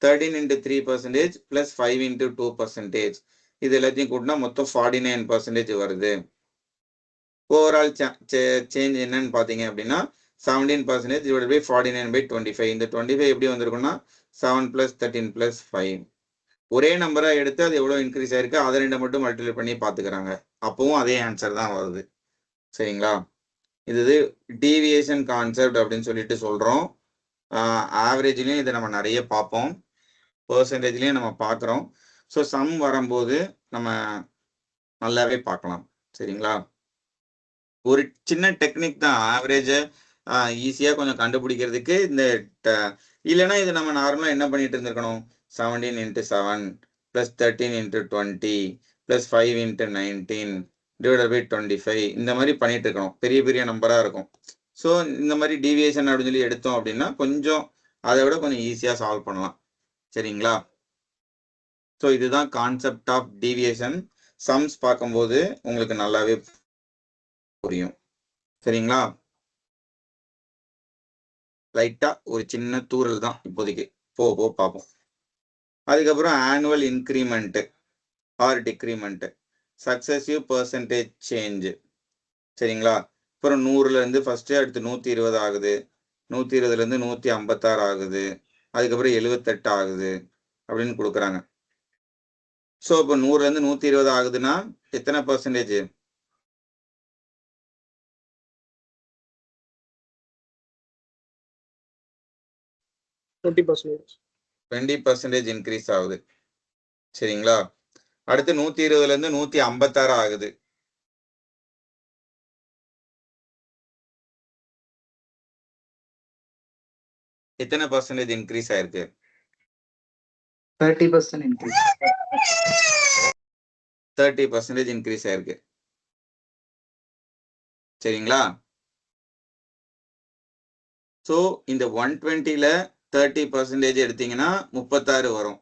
13 into 3% plus 5 into 2%. இது எல்லாத்தையும் கூட்டினா மொத்தம் 49% வருது. ஓவரால் சேஞ்ச் என்னன்னு பாத்தீங்க அப்படின்னா 17% divided by 49/25. இந்த 25 எப்படி வந்திருக்குன்னா 7 plus 13 plus 5. ஒரே நம்பரா எடுத்து அது எவ்வளவு இன்க்ரீஸ் ஆயிருக்கு அதை ரெண்டை மட்டும் மல்டிப்ளை பண்ணி பாத்துக்கிறாங்க. அப்பவும் அதே ஆன்சர் தான் வருது. சரிங்களா? இது டீவியேஷன் கான்செப்ட் அப்படின்னு சொல்லிட்டு சொல்றோம். ஆவரேஜ்லயும் இதை நம்ம நிறைய பார்ப்போம், பெர்சன்டேஜ்லயும் நம்ம பார்க்குறோம். ஸோ சம் வரும்போது நம்ம நல்லாவே பார்க்கலாம். சரிங்களா? ஒரு சின்ன டெக்னிக் தான் ஆவரேஜ் ஈஸியா கொஞ்சம் கண்டுபிடிக்கிறதுக்கு. இந்த இல்லைன்னா இது நம்ம நார்மலா என்ன பண்ணிட்டு இருந்திருக்கணும், 17 into 7 plus 13 into 20 plus 5 into 19 divided by 25 இந்த மாதிரி பண்ணிட்டு இருக்கணும். பெரிய பெரிய நம்பரா இருக்கும். ஸோ இந்த மாதிரி டீவியேஷன் அப்படின்னு சொல்லி எடுத்தோம் அப்படின்னா கொஞ்சம் அதை விட கொஞ்சம் ஈஸியா சால்வ் பண்ணலாம். சரிங்களா? ஸோ இதுதான் கான்செப்ட் ஆஃப் டீவியேஷன். சம்ஸ் பார்க்கும்போது உங்களுக்கு நல்லாவே புரியும். சரிங்களா? லைட்டா ஒரு சின்ன தூரல் தான் இப்போதைக்கு, போ பார்ப்போம். அதுக்கப்புறம் annual increment R decrement, successive percentage change. சரிங்களா? அப்புறம் 100ல இருந்து ஃபர்ஸ்ட் அடுத்து 120 ஆகுது, 120ல இருந்து 156 ஆகுது, அதுக்கப்புறம் 78 ஆகுது அப்படின்னு கொடுக்குறாங்க. ஸோ இப்போ 100ல இருந்து 120 ஆகுதுன்னா எத்தனை பர்சன்டேஜ்? 20%. 20% இன்க்ரீஸ் ஆகுது. சரிங்களா? அடுத்து 120ல இருந்து 156 ஆகுது. எத்தனை பர்சன்டேஜ் இன்க்ரீஸ் ஆயிருக்கு? 30% increase. 30% இன்க்ரீஸ் ஆயிருக்கு. சரிங்களா? ஸோ இந்த 120ல 30% எடுத்தீங்கன்னா 36 வரும்.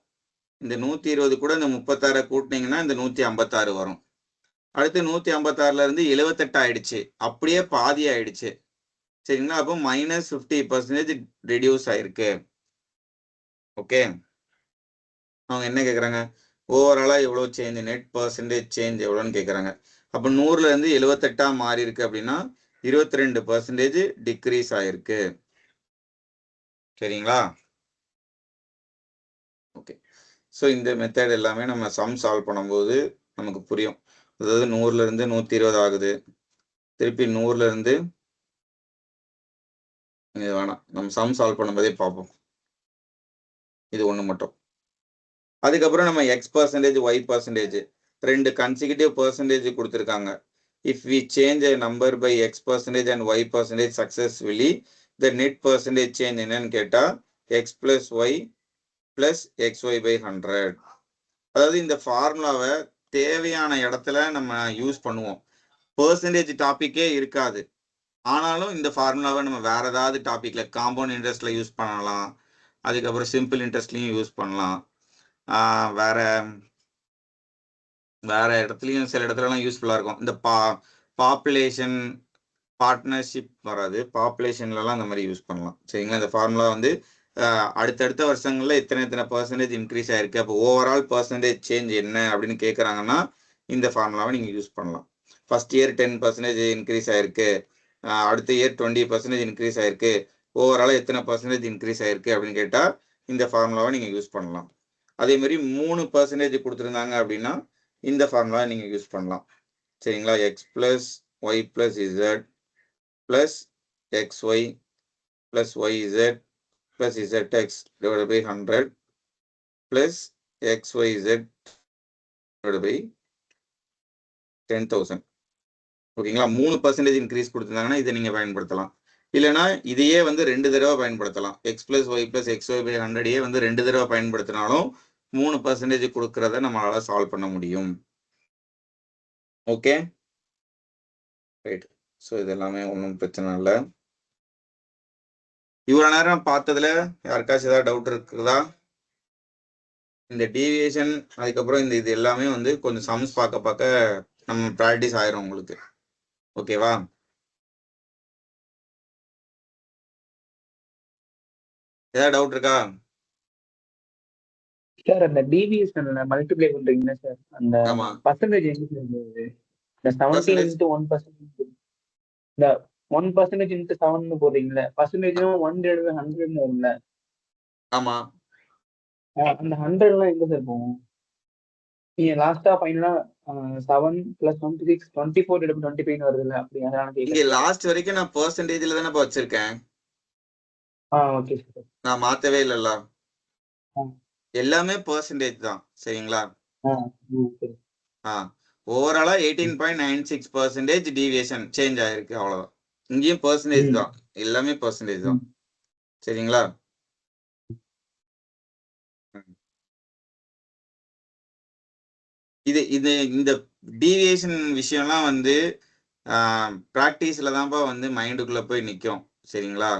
இந்த 120 கூட இந்த 36 கூட்டினீங்கன்னா இந்த 156 வரும். அடுத்து 156ல இருந்து 78 ஆயிடுச்சு, அப்படியே பாதி ஆயிடுச்சு. சரிங்களா? அப்போ -50% ரெடியூஸ் ஆயிருக்கு. ஓகே, அவங்க என்ன கேட்குறாங்க, ஓவராலா எவ்வளோ சேஞ்ச், நெட் பர்சன்டேஜ் சேஞ்ச் எவ்வளோன்னு கேட்குறாங்க. அப்போ 100ல இருந்து 78 மாறி இருக்கு அப்படின்னா 22% டிக்ரீஸ் ஆயிருக்கு. சரிங்களா? ஓகே, ஸோ இந்த மெத்தட் எல்லாமே நம்ம சம் சால்வ் பண்ணும்போது நமக்கு புரியும். அதாவது 100ல இருந்து 120 ஆகுது, திருப்பி 100ல இருந்து இது வேணாம், நம்ம சம் சால்வ் பண்ணும்போதே பார்ப்போம். இது ஒன்று மட்டும். அதுக்கப்புறம் நம்ம X%, Y%, ரெண்டு கன்சிக்யூட்டிவ் பர்சன்டேஜ் கொடுத்துருக்காங்க. If we change a number by X% and Y% successfully, the net percentage change என்னன்னு கேட்டா X plus Y plus XY/100. அதாவது இந்த ஃபார்முலாவை தேவையான இடத்துல நம்ம யூஸ் பண்ணுவோம். பெர்சன்டேஜ் டாபிக்கே இருக்காது, ஆனாலும் இந்த ஃபார்முலாவை நம்ம வேற ஏதாவது டாபிக்ல காம்பவுண்ட் இன்ட்ரெஸ்ட்ல யூஸ் பண்ணலாம், அதுக்கப்புறம் சிம்பிள் இன்ட்ரெஸ்ட்லையும் யூஸ் பண்ணலாம், வேற இடத்துலையும் சில இடத்துலலாம் யூஸ்ஃபுல்லாக இருக்கும். இந்த பாப்புலேஷன் பார்ட்னர்ஷிப் வராது, பாப்புலேஷன்லலாம் இந்த மாதிரி யூஸ் பண்ணலாம். சரிங்களா? இந்த ஃபார்முலா வந்து அடுத்தடுத்த வருஷங்களில் எத்தனை பர்சன்டேஜ் இன்க்ரீஸ் ஆயிருக்கு, அப்போ ஓவரால் பர்சன்டேஜ் சேஞ்ச் என்ன அப்படின்னு கேட்குறாங்கன்னா இந்த ஃபார்முலாவை நீங்கள் யூஸ் பண்ணலாம். ஃபர்ஸ்ட் இயர் 10% இன்க்ரீஸ் ஆயிருக்கு, அடுத்த இயர் 20% இன்க்ரீஸ் ஆயிருக்கு, ஓவராலாக எத்தனை பர்சன்டேஜ் இன்க்ரீஸ் ஆயிருக்கு அப்படின்னு கேட்டால் இந்த ஃபார்முலாவை நீங்கள் யூஸ் பண்ணலாம். அதே மாதிரி 3% கொடுத்துருந்தாங்க அப்படின்னா இந்த ஃபார்முலாவை நீங்கள் யூஸ் பண்ணலாம். சரிங்களா? X plus Y plus Z plus XY plus YZ plus ZX divided by 100 plus XYZ divided by 10,000. ஓகேங்களா? 3% இன்க்ரீஸ் கொடுத்துருந்தாங்கன்னா இதை நீங்கள் பயன்படுத்தலாம். இல்லைன்னா இதையே வந்து 2 தடவை பயன்படுத்தலாம். x + y + xy/100 வந்து 2 தடவை பயன்படுத்தினாலும் 3% கொடுக்கறத நம்மளால சால்வ் பண்ண முடியும். Okay, right. ஸோ இது எல்லாமே ஒன்றும் பிரச்சனை இல்லை. இவ்வளோ நேரம் பார்த்ததுல யாருக்காச்சும் ஏதாவது டவுட் இருக்குதா? இந்த டீவியேஷன் அதுக்கப்புறம் இது எல்லாமே வந்து கொஞ்சம் சம்ஸ் பார்க்க பார்க்க நம்ம ப்ராக்டிஸ் ஆயிரும் உங்களுக்கு. ஓகேவா? ஏதாவது டவுட் இருக்கா? சார் அந்த டிவிஎஸ்என்ல மல்டிப்ளை பண்றீங்களா சார், அந்த ஆமா. பர்சன்டேஜ் எங்க சார் இருந்தது? இந்த 17 Percentage? into 1%, இந்த 1% into 7 போடுறீங்களா, பர்சன்டேஜும் 1/100 வரும்ல, ஆமா. அந்த 100 எல்லாம் எங்க சார் போகும்? நீங்க லாஸ்டா ஃபைனலா 7 + 26 24/25 வருதுல்ல, அப்படி அதனால இங்க கேட்குறேன். லாஸ்ட் வரைக்கும் நான் பெர்சன்டேஜ்ல தானே வச்சிருக்கேன். Okay sir. நான் மாத்தவே இல்லைல்ல. ஆ. எல்லாமே பெர்சன்டேஜ் தான். சரிங்களா? சரி. ஓவராலா 18.96% டீவியேஷன் சேஞ்ச் ஆயிருக்கு, அவ்வளவுதான். இங்கேயும் பெர்சன்டேஜ் தான், எல்லாமே பெர்சன்டேஜ் தான். சரிங்களா? இந்த டீவியேஷன் விஷயம்லாம் வந்து ப்ராக்டிஸ்ல தான்ப்பா வந்து மைண்டுக்குள்ள போய் நிற்கும். சரிங்களா?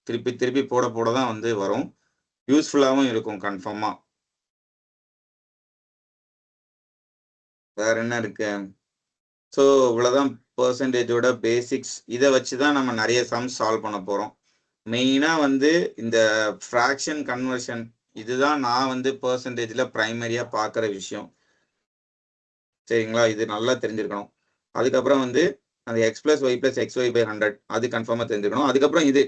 திருப்பி திருப்பி போட போட தான் வந்து வரும், யூஸ்ஃபுல்லாகவும் இருக்கும் கன்ஃபார்மா. வேற என்ன இருக்கு? ஸோ இவ்வளோதான் பெர்சன்டேஜோட பேசிக்ஸ். இதை வச்சு தான் நம்ம நிறைய சம்ஸ் சால்வ் பண்ண போகிறோம். மெயினாக வந்து இந்த ஃப்ராக்ஷன் கன்வர்ஷன், இதுதான் நான் வந்து பெர்சன்டேஜில் ப்ரைமரியாக பார்க்குற விஷயம். சரிங்களா? இது நல்லா தெரிஞ்சிருக்கணும். அதுக்கப்புறம் வந்து அந்த x + y + xy/100 அது கன்ஃபார்மாக தெரிஞ்சுக்கணும். அதுக்கப்புறம் இது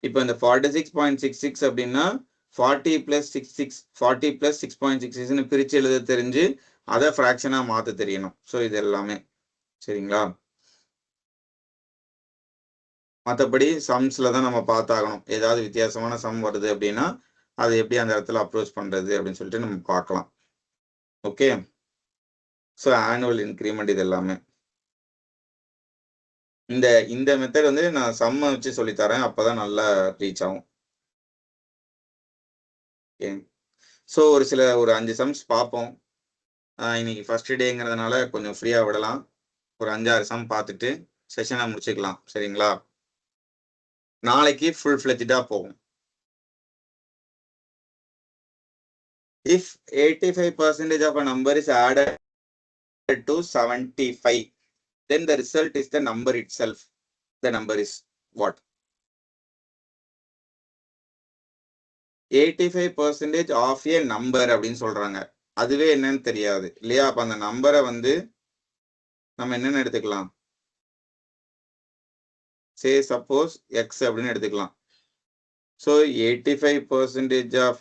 இப்போ இந்த 46.66 அப்படின்னா 40 + 66 40 + 6.66ன்னு பிரித்து எழுத தெரிஞ்சு அதை ஃப்ராக்ஷனாக மாற்ற தெரியணும். ஸோ இது எல்லாமே. சரிங்களா? மற்றபடி சம்ஸில் தான் நம்ம பார்த்தாகணும். ஏதாவது வித்தியாசமான சம் வருது அப்படின்னா அதை எப்படி அந்த இடத்துல அப்ரோச் பண்ணுறது அப்படின்னு சொல்லிட்டு நம்ம பார்க்கலாம். ஓகே, ஸோ ஆனுவல் இன்க்ரிமெண்ட் இது எல்லாமே. இந்த மெத்தட் வந்து நான் சம்மை வச்சு சொல்லித்தரேன், அப்போ தான் நல்லா ரீச் ஆகும். ஓகே, ஸோ ஒரு 5 சம்ஸ் பார்ப்போம். இன்னைக்கு ஃபர்ஸ்ட் டேங்கிறதுனால கொஞ்சம் ஃப்ரீயாக விடலாம். ஒரு 5-6 சம் பார்த்துட்டு செஷனை முடிச்சுக்கலாம். சரிங்களா? நாளைக்கு ஃபுல் ஃப்ளெஜ்டாக போகும். If 85% of a number is added to 75, then the result is the number itself. The number is what? 85% of a number அப்படின்னு சொல்றாங்க. அதுவே என்னன்னு தெரியாது இல்லையா? அப்ப அந்த நம்பரை வந்து நம்ம என்னன்னு எடுத்துக்கலாம்? சே சப்போஸ் எக்ஸ் அப்படின்னு எடுத்துக்கலாம். So 85% of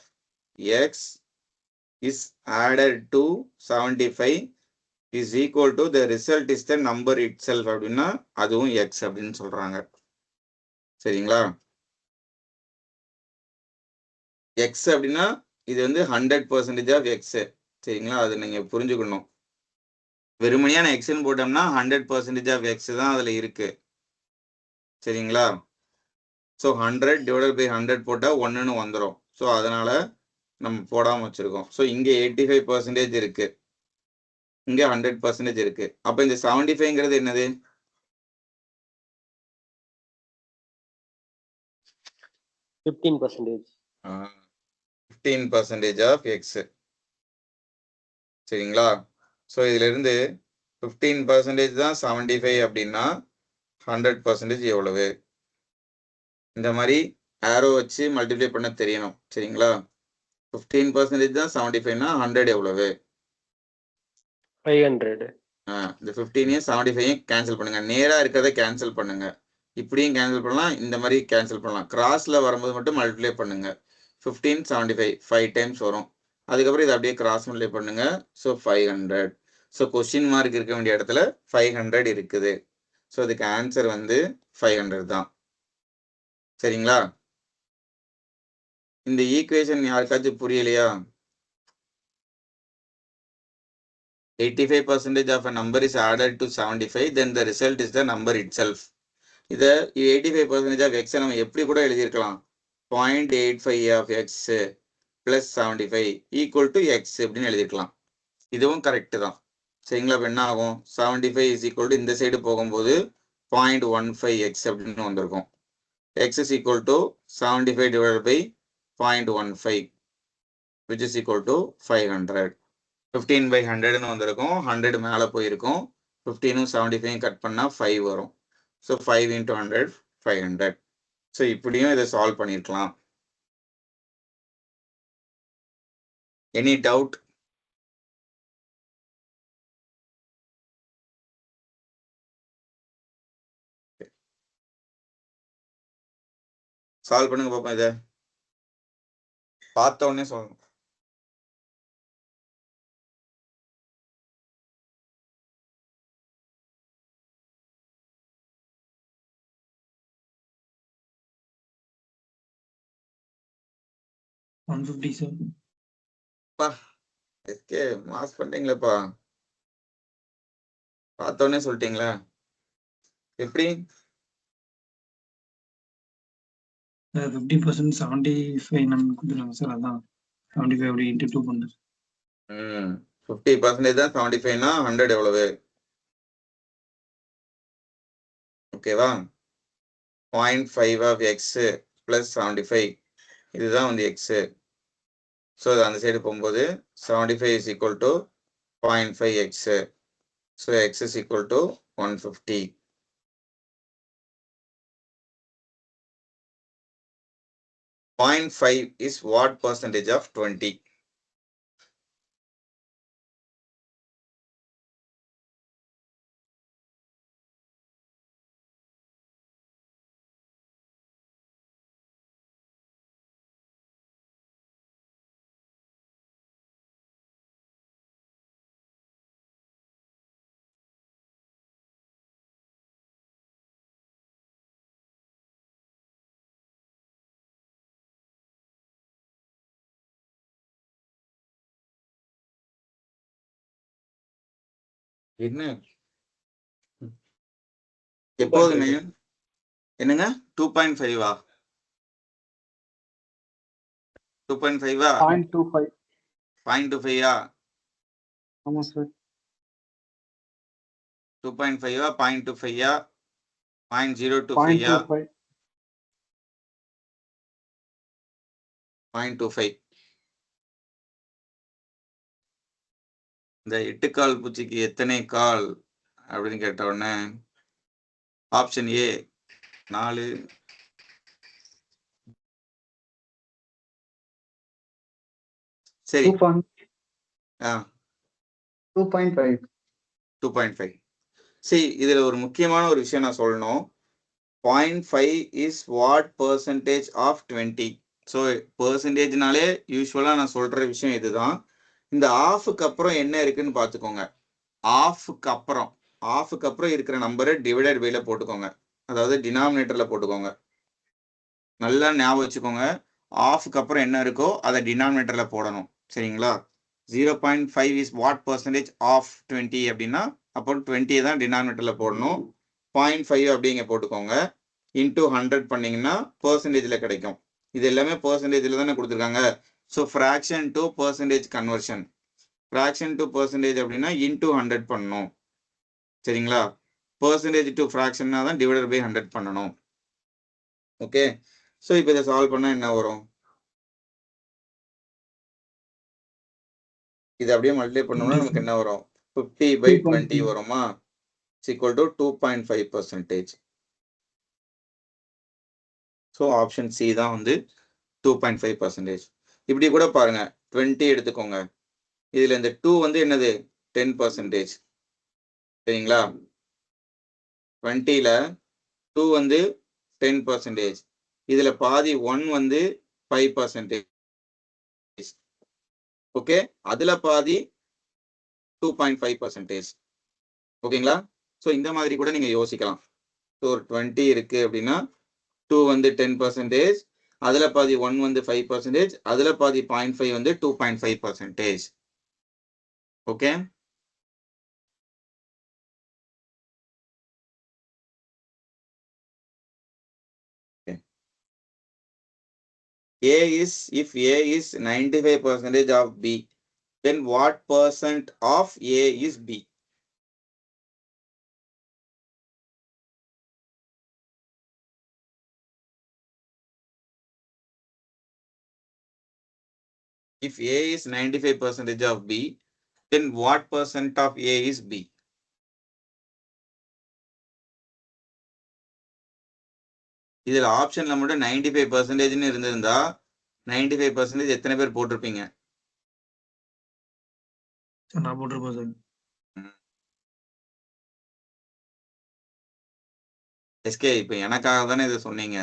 x is added to 75 is equal to the result is the number itself அப்படின்னா அதுவும் x அப்படின்னு சொல்றாங்க. சரிங்களா? x அப்படின்னா இது வந்து 100% of x. சரிங்களா? அது நீங்க புரிஞ்சுக்கணும். வெறுமனையான எக்ஸ்ன்னு போட்டோம்னா 100% of x தான் அதுல இருக்கு. சரிங்களா? ஸோ 100 / 100 போட்டா 1ன்னு வந்துடும். ஸோ அதனால நம்ம போடாம வச்சிருக்கோம். ஸோ இங்க 85% இருக்கு, இங்க 100% இருக்கு. அப்ப இந்த 75ங்கிறது என்னது? 15%. 15% of x. சரிங்களா? ஸோ இதுல இருந்து 15% தான் 75 அப்படின்னா 100% எவ்வளவு? இந்த மாதிரி ஆரோ வச்சு மல்டிப்ளை பண்ண தெரியணும். சரிங்களா? 15% தான் 75னா 100 எவ்வளவு? 500. இந்த 15ஐயும் 75ஐயும் கேன்சல் பண்ணுங்க. நேரா இருக்கிறத கேன்சல் பண்ணுங்க. இப்படியும் கேன்சல் பண்ணலாம், இந்த மாதிரி கேன்சல் பண்ணலாம். கிராஸ்ல வரும்போது மட்டும் மல்டிப்ளை பண்ணுங்க. 15 75 5 டைம்ஸ் வரும். அதுக்கப்புறம் இதை அப்படியே கிராஸ் மல்டிப்ளை பண்ணுங்க. ஸோ 500. ஸோ கொஸ்டின் மார்க் இருக்க வேண்டிய இடத்துல 500 இருக்குது. ஸோ இதுக்கு ஆன்சர் வந்து 500 தான். சரிங்களா? இந்த ஈக்குவேஷன் யாருக்காச்சும் புரியலையா? 85% of a number is added to 75, then the result is the number itself. இதை 85% ஆஃப் எக்ஸை நம்ம எப்படி கூட எழுதியிருக்கலாம் 0.85 of x plus 75 equal to x அப்படின்னு எழுதியிருக்கலாம். இதுவும் கரெக்டு தான். சரிங்களா? இப்போ என்ன ஆகும் 75 இஸ் ஈக்குவல் டு இந்த சைடு போகும்போது 0.15 எக்ஸ் அப்படின்னு வந்திருக்கும். X is equal to 75 divide by 0.15 which is equal to 500. 15/100 வந்திருக்கும். 100 மேலே போயிருக்கும். 15 75 கட் பண்ணா 5 வரும். So 5 into 100 500. ஸோ இப்படியும் இதை சால்வ் பண்ணியிருக்கலாம். Any doubt? சால்வ் பண்ணுங்க பாப்போம். இதை பார்த்த உடனே சொல்லணும். One fifty sir. SK mass பண்ணிட்டீங்களேப்பா. பார்த்த உடனே சொல்லிட்டீங்களா? எப்படி 50% 75 நம்ம கொடுத்துருங்க சார். அதான் 75 அப்படி இன்ட்டு 2 பண்ணுறேன். 50% தான் 75னா 100 எவ்வளவு? ஓகேவா? 0.5 ஆஃப் எக்ஸ் பிளஸ் 75 இதுதான் வந்து எக்ஸ். ஸோ அந்த சைடு போகும்போது 75 is equal to 0.5 X. So X is equal to 150. .5 is what percentage of 20? என்ன எப்போதுமே என்னங்க 2.5 2.5 0.25. 0.25 ஆமா சார். 2.5 0.25 0.025 0.25. 0.25. இந்த 8 கால் பூச்சிக்கு எத்தனை கால் அப்படின்னு கேட்ட உடனே ஆப்ஷன் ஏ 4. சரி 2.5. 2.5. சரி, இதுல ஒரு முக்கியமான ஒரு விஷயம் நான் சொல்லணும். 0.5 is what percentage of 20. So பர்சன்டேஜ்னாலே யூஸ்வலா நான் சொல்ற விஷயம் இதுதான். இந்த ஆஃபுக்கு அப்புறம் என்ன இருக்குன்னு பார்த்துக்கோங்க. ஆஃபுக்கு அப்புறம் இருக்கிற நம்பரை டிவைடட் பைல போட்டுக்கோங்க. அதாவது டினாமினேட்டர்ல போட்டுக்கோங்க. நல்லா ஞாபகம் வச்சுக்கோங்க. ஆஃபுக்கு அப்புறம் என்ன இருக்கோ அதை டினாமினேட்டர்ல போடணும். சரிங்களா? 0.5 இஸ் வாட் பர்சன்டேஜ் ஆஃப் 20 அப்படின்னா அப்போ 20 தான் டினாமினேட்டர்ல போடணும். 0.5 அப்படிங்க போட்டுக்கோங்க. இன்டூ 100 பண்ணீங்கன்னா பர்சன்டேஜ்ல கிடைக்கும். இது எல்லாமே பர்சன்டேஜ்ல தானே கொடுத்துருக்காங்க. So fraction to percentage conversion. Fraction to percentage அப்படின்னா இன்டூ 100 பண்ணணும். சரிங்களா? பர்சன்டேஜ் டு ஃப்ராக்ஷன்னா தான் டிவைடட் பை 100 பண்ணணும். ஓகே. ஸோ இப்போ இதை சால்வ் பண்ணா என்ன வரும்? இது அப்படியே மல்டிப்ளை பண்ணோம்னா நமக்கு என்ன வரும்? 50/20 வருமா? Equal to 2.5%. So option C தான் வந்து 2.5%. இப்படி கூட பாருங்க. 20 எடுத்துக்கோங்க. இதுல இந்த 2 வந்து என்னது? 10%. சரிங்களா? 20ல 2 வந்து 10%. இதுல பாதி 1 வந்து 5%. ஓகே. அதுல பாதி 2.5%. ஓகேங்களா? ஸோ இந்த மாதிரி கூட நீங்க யோசிக்கலாம். ஸோ ஒரு 20 இருக்கு அப்படின்னா 2 வந்து 10%, அதுல பாதி 1 வந்து 5%, அதுல பாதி 0.5 வந்து 2.5%. Okay. if A is 95% of B, then what percent of A is B? If A is 95% of B, then what percent of A is B? இதுல ஆப்ஷன்ல மட்டும் 95% இருந்திருந்தா 95% எத்தனை பேர் போட்டிருப்பீங்க? சார் நான் போட்டிருப்பேன் சார். எஸ்கே இப்ப எனக்காக தானே இதை சொன்னீங்க.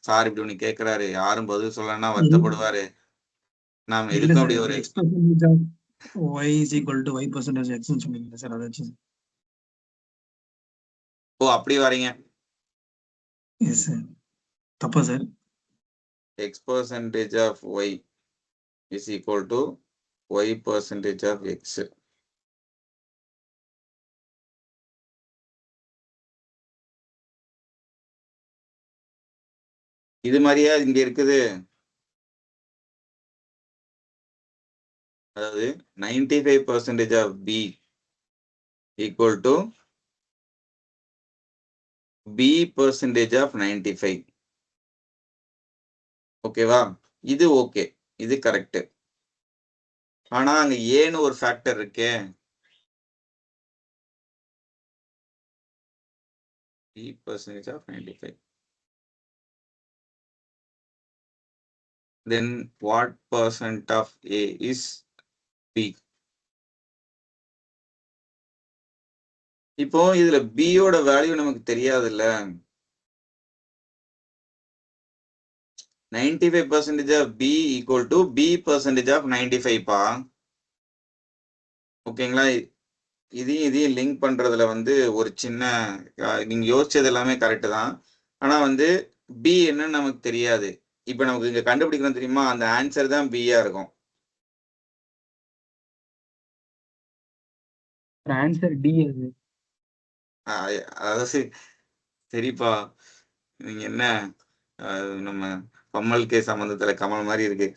சார் இப்படி ஒண்ணு கேட்கிறாரு, யாரும் பதில் சொல்லலன்னா வருத்தப்படுவாரு. நாம இல்ல எதுக்கும் சார், அப்படி ஒரு x percentage of y is equal to y percentage x ன்னு சொன்னீங்க சார், அதாச்சும். ஓ அப்படி வரீங்க. Yes sir. தப்பா sir? x percentage of y is equal to y percentage of x. இது மாதிரியா இங்க இருக்குது. அதாவது 95% of B equal to B percentage of 95. ஓகேவா? இது ஓகே, இது கரெக்ட். ஆனா அங்க ஏன்னு ஒரு ஃபேக்டர் இருக்கே. B percentage of 95. Then what percent of A is B? இப்போ இதுல B ஓட வேல்யூ நமக்கு தெரியாதுல்ல. 95% of B equal to B percentage of 95 பா. ஓகேங்களா? இதையும் லிங்க் பண்றதுல ஒரு சின்ன நீங்க யோசிச்சது எல்லாமே கரெக்ட் தான். ஆனா B என்னன்னு நமக்கு தெரியாது. இப்ப நமக்கு இங்க கண்டுபிடிக்கணும் தெரியுமா, அந்த ஆன்சர் தான் B-யா இருக்கும். ஆன்சர் டி அது. அதாவது சரிப்பா, நீங்க என்ன நம்ம கமல் கே சம்பந்தத்துல கமல் மாதிரி இருக்கு.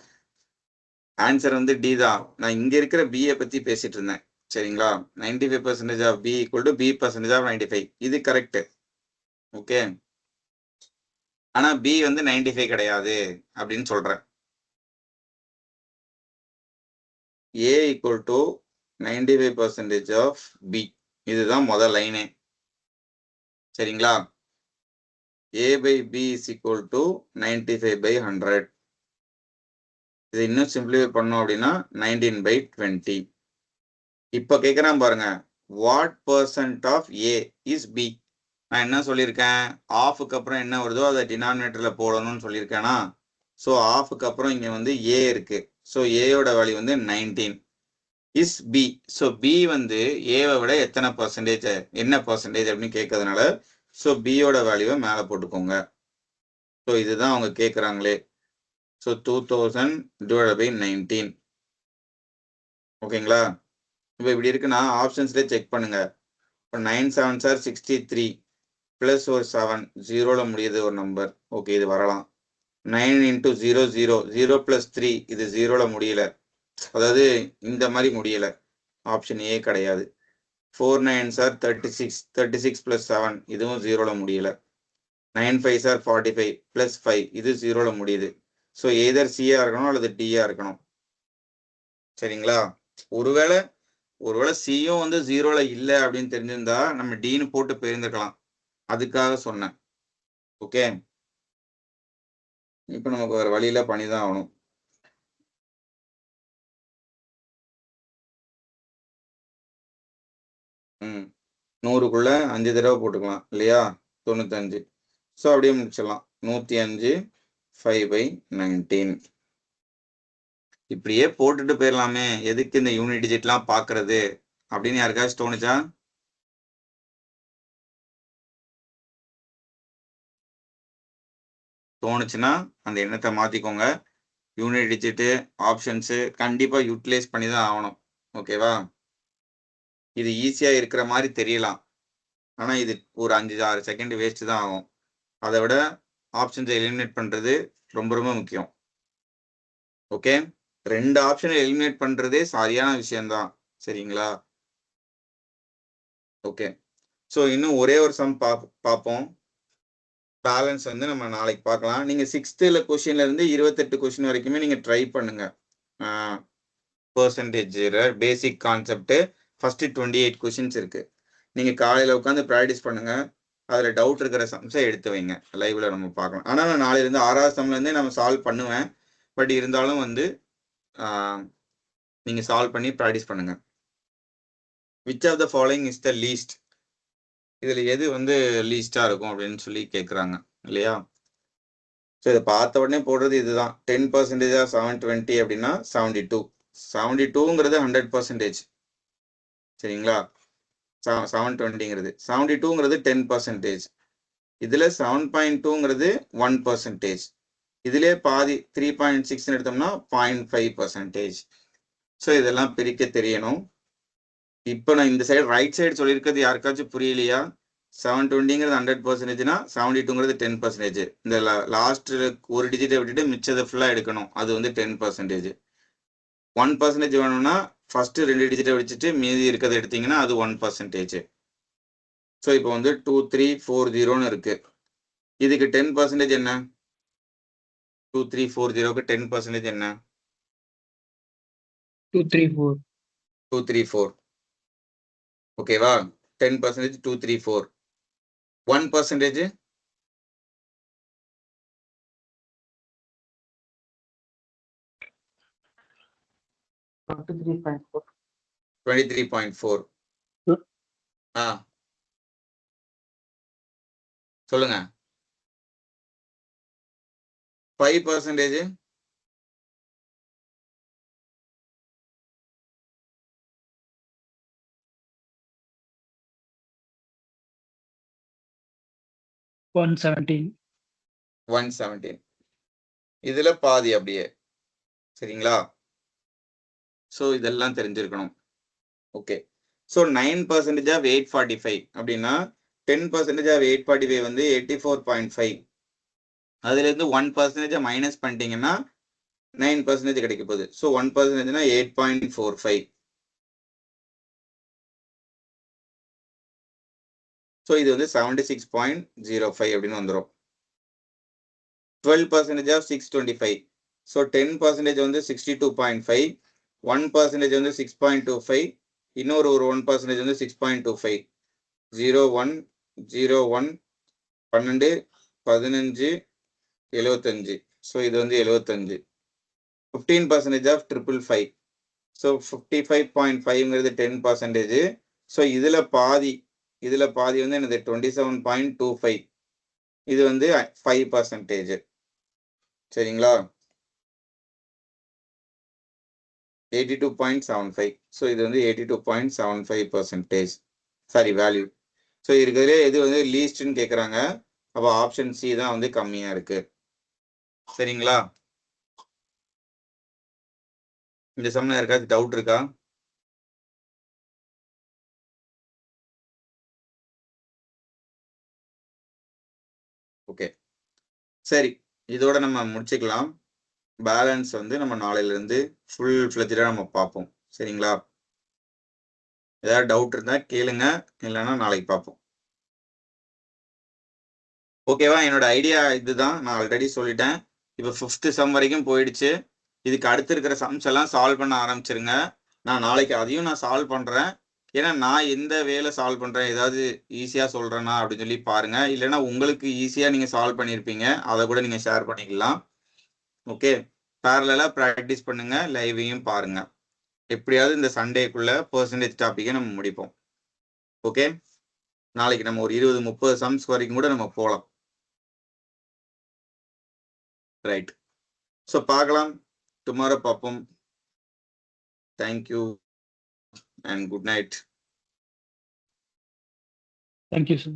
ஆன்சர் டி தான். நான் இங்க இருக்கிற B-ய பத்தி பேசிட்டு இருந்தேன். சரிங்களா? 95% of B equal to B percentage of 95. இது கரெக்ட். ஓகே. ஆனா B 95 கிடையாது அப்படின்னு சொல்றேன். A equal to 95% of B. இதுதான் முதல் லைனே. சரிங்களா? A by B is equal to 95 by 100. இது இன்னும் சிம்பிளிஃபை பண்ணோம் அப்படின்னா 19 by 20. இப்ப கேட்கிறான் பாருங்க, what percent of A is B? நான் என்ன சொல்லியிருக்கேன், ஆஃப்க்கு அப்புறம் என்ன வருதோ அதை டினாமினேட்டர்ல போடணும்னு சொல்லியிருக்கேனா. ஸோ ஆஃப்க்கு அப்புறம் இங்க A இருக்கு. ஸோ ஏயோட value 19 is B. So B ஏவை விட எத்தனை பர்சன்டேஜ், என்ன பர்சன்டேஜ் அப்படின்னு கேட்கறதுனால ஸோ பியோட வேல்யூவை மேலே போட்டுக்கோங்க. ஸோ இதுதான் அவங்க கேட்குறாங்களே. So 2000 divided by 19. ஓகேங்களா? இப்போ இப்படி இருக்குன்னா ஆப்ஷன்ஸ்லேயே செக் பண்ணுங்க. இப்போ 9 7s are 63 ப்ளஸ் ஒரு 7 0ல முடியுது ஒரு நம்பர். ஓகே, இது வரலாம். 9 into 0 0 0 plus 3 இது 0ல முடியல, அதாவது இந்த மாதிரி முடியல. ஆப்ஷன் ஏ கிடையாது. 4 9s are 36 36 plus 7 இதுவும் 0ல முடியல. 9 5s are 45 plus 5 இது 0ல முடியுது. ஸோ எதர் சியா இருக்கணும் அல்லது டியா இருக்கணும். சரிங்களா? ஒருவேளை சியும் 0ல இல்லை அப்படின்னு தெரிஞ்சிருந்தா நம்ம டின்னு போட்டு போயிருந்துக்கலாம். அதுக்காக சொன்னேன். ஓகே, இப்போ நமக்கு வேற வழியில பண்ணிதான் ஆகணும். ம் 100க்குள்ள 5 தடவை போட்டுக்கலாம் இல்லையா? 95. ஸோ அப்படியே முடிச்சிடலாம். 105 5/19. இப்படியே போட்டுட்டு போயிடலாமே, எதுக்கு இந்த யூனிட் டிஜிட்லாம் பார்க்கறது அப்படின்னு யாருக்காச்சும் தோணுச்சா? தோணுச்சுன்னா அந்த எண்ணத்தை மாத்திக்கோங்க. யூனிட் டிஜிட்டு ஆப்ஷன்ஸு கண்டிப்பா யூட்டிலைஸ் பண்ணி தான் ஆகணும். ஓகேவா? இது ஈஸியா இருக்கிற மாதிரி தெரியலாம், ஆனா இது ஒரு 5-6 செகண்ட் வேஸ்ட் தான் ஆகும். அதை விட ஆப்ஷன்ஸை எலிமினேட் பண்றது ரொம்ப ரொம்ப முக்கியம். ஓகே, 2 ஆப்ஷனை எலிமினேட் பண்றதே சரியான விஷயம்தான். சரிங்களா? ஓகே, ஸோ இன்னும் ஒரே ஒரு சம் பார்ப்போம். பேலன்ஸ் வந்து நம்ம நாளைக்கு பார்க்கலாம். நீங்க 6th கொஸ்டின்ல இருந்து 28 கொஸ்டின் வரைக்குமே நீங்க ட்ரை பண்ணுங்க. Percentage basic concept first 28 questions இருக்கு. நீங்க காலையில உட்காந்து ப்ராக்டிஸ் பண்ணுங்க. அதுல டவுட் இருக்கிற சம்ஸை எடுத்து வைங்க. லைவ்ல நம்ம பார்க்கலாம். ஆனா நான் நாளையில இருந்து 6வது சம்ல இருந்தே நம்ம சால்வ் பண்ணுவேன். பட் இருந்தாலும் வந்து நீங்க சால்வ் பண்ணி ப்ராக்டிஸ் பண்ணுங்க. Which of the following is the least? இதுல எது வந்து லீஸ்டா இருக்கும் அப்படின்னு சொல்லி கேட்குறாங்க இல்லையா? ஸோ இதை பார்த்த உடனே போடுறது இதுதான். 10% 720 அப்படின்னா 72. 72ங்கிறது 100%. சரிங்களா? 720ங்கிறது 72ங்கிறது 10%. இதுல 7.2ங்கிறது 1%. இதுல பாதி 3.6 எடுத்தோம்னா 0.5%. ஸோ இதெல்லாம் பிரிக்க தெரியணும். இப்போ நான் இந்த சைடு ரைட் சைடு சொல்லியிருக்கிறது யாருக்காச்சும் புரியலையா? 720ங்கிறது 100%னா 72ங்கிறது 10%. இந்த லாஸ்ட் ஒரு டிஜிட்டை விட்டுட்டு மிச்சதை ஃபுல்லாக எடுக்கணும். அது வந்து 10%. 1% வேணும்னா ஃபர்ஸ்ட் 2 டிஜிட்டை வச்சுட்டு மீதி இருக்கிறத எடுத்தீங்கன்னா அது 1%. ஸோ இப்போ வந்து 2340ன்னு இருக்கு. இதுக்கு 10% என்ன? 2340க்கு 10% என்ன? 234. 234. ஓகேவா? 10% 234. 1% 23.4. 23.4. சொல்லுங்க. 5%. $117. 117. இதுல பாதி அப்படியே. சரிங்களா? ஸோ இதெல்லாம் தெரிஞ்சிருக்கணும். ஓகே, ஸோ 9% ஆஃப் 845 அப்படின்னா 10% ஆஃப் 845 வந்து 84.5. அதுல இருந்து 1% மைனஸ் பண்ணிட்டீங்கன்னா 9% கிடைக்க போகுது. ஸோ 1%னா 8.45. ஸோ இது வந்து 76.05 அப்படின்னு வந்துடும். 12% ஆஃப் 625. ஸோ 10% வந்து 62.5. 1% வந்து 6.25. இன்னொரு 1% வந்து 6.25. 0 1 0 1 12 15 75. ஸோ இது வந்து 75. 15% ஆஃப் 555. ஸோ 55.5ங்கிறது 10%. ஸோ இதுல பாதி வந்து என்னது 27.25. இது வந்து 5%. சரிங்களா? 82.75. ஸோ இது வந்து 82.75%. Sorry, value. ஸோ இருக்கிறதுல எது வந்து லீஸ்ட்னு கேட்குறாங்க. அப்போ ஆப்ஷன் சி தான் வந்து கம்மியா இருக்கு. சரிங்களா? இந்த சம்ல யாருக்காச்சும் டவுட் இருக்கா? ஓகே, சரி, இதோட நம்ம முடிச்சுக்கலாம். பேலன்ஸ் வந்து நம்ம நாளையில இருந்து ஃபுல் ஃப்ளெஜ்டா நம்ம பார்ப்போம். சரிங்களா? ஏதாவது டவுட் இருந்தா கேளுங்க, இல்லைன்னா நாளைக்கு பார்ப்போம். ஓகேவா? என்னோட ஐடியா இதுதான். நான் ஆல்ரெடி சொல்லிட்டேன். இப்போ 5th சம் வரைக்கும் போயிடுச்சு. இதுக்கு அடுத்து இருக்கிற சம்ஸ் எல்லாம் சால்வ் பண்ண ஆரம்பிச்சிருங்க. நான் நாளைக்கு அதையும் நான் சால்வ் பண்றேன். ஏன்னா நான் எந்த வேலை சால்வ் பண்றேன், ஏதாவது ஈஸியா சொல்றேன்னா அப்படின்னு சொல்லி பாருங்க. இல்லைன்னா உங்களுக்கு ஈஸியா நீங்க சால்வ் பண்ணியிருப்பீங்க, அதை கூட நீங்க ஷேர் பண்ணிக்கலாம். ஓகே, பேரலா ப்ராக்டிஸ் பண்ணுங்க, லைவையும் பாருங்க. எப்படியாவது இந்த சண்டேக்குள்ள பெர்சன்டேஜ் டாபிக்கை நம்ம முடிப்போம். ஓகே, நாளைக்கு நம்ம ஒரு 20-30 சம்ஸ் வரைக்கும் கூட நம்ம போகலாம். ரைட், ஸோ பார்க்கலாம். டுமாரோ பார்ப்போம். Thank you and good night. Thank you, sir.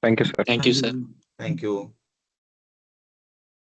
Thank you, sir. Thank you, sir. Thank you.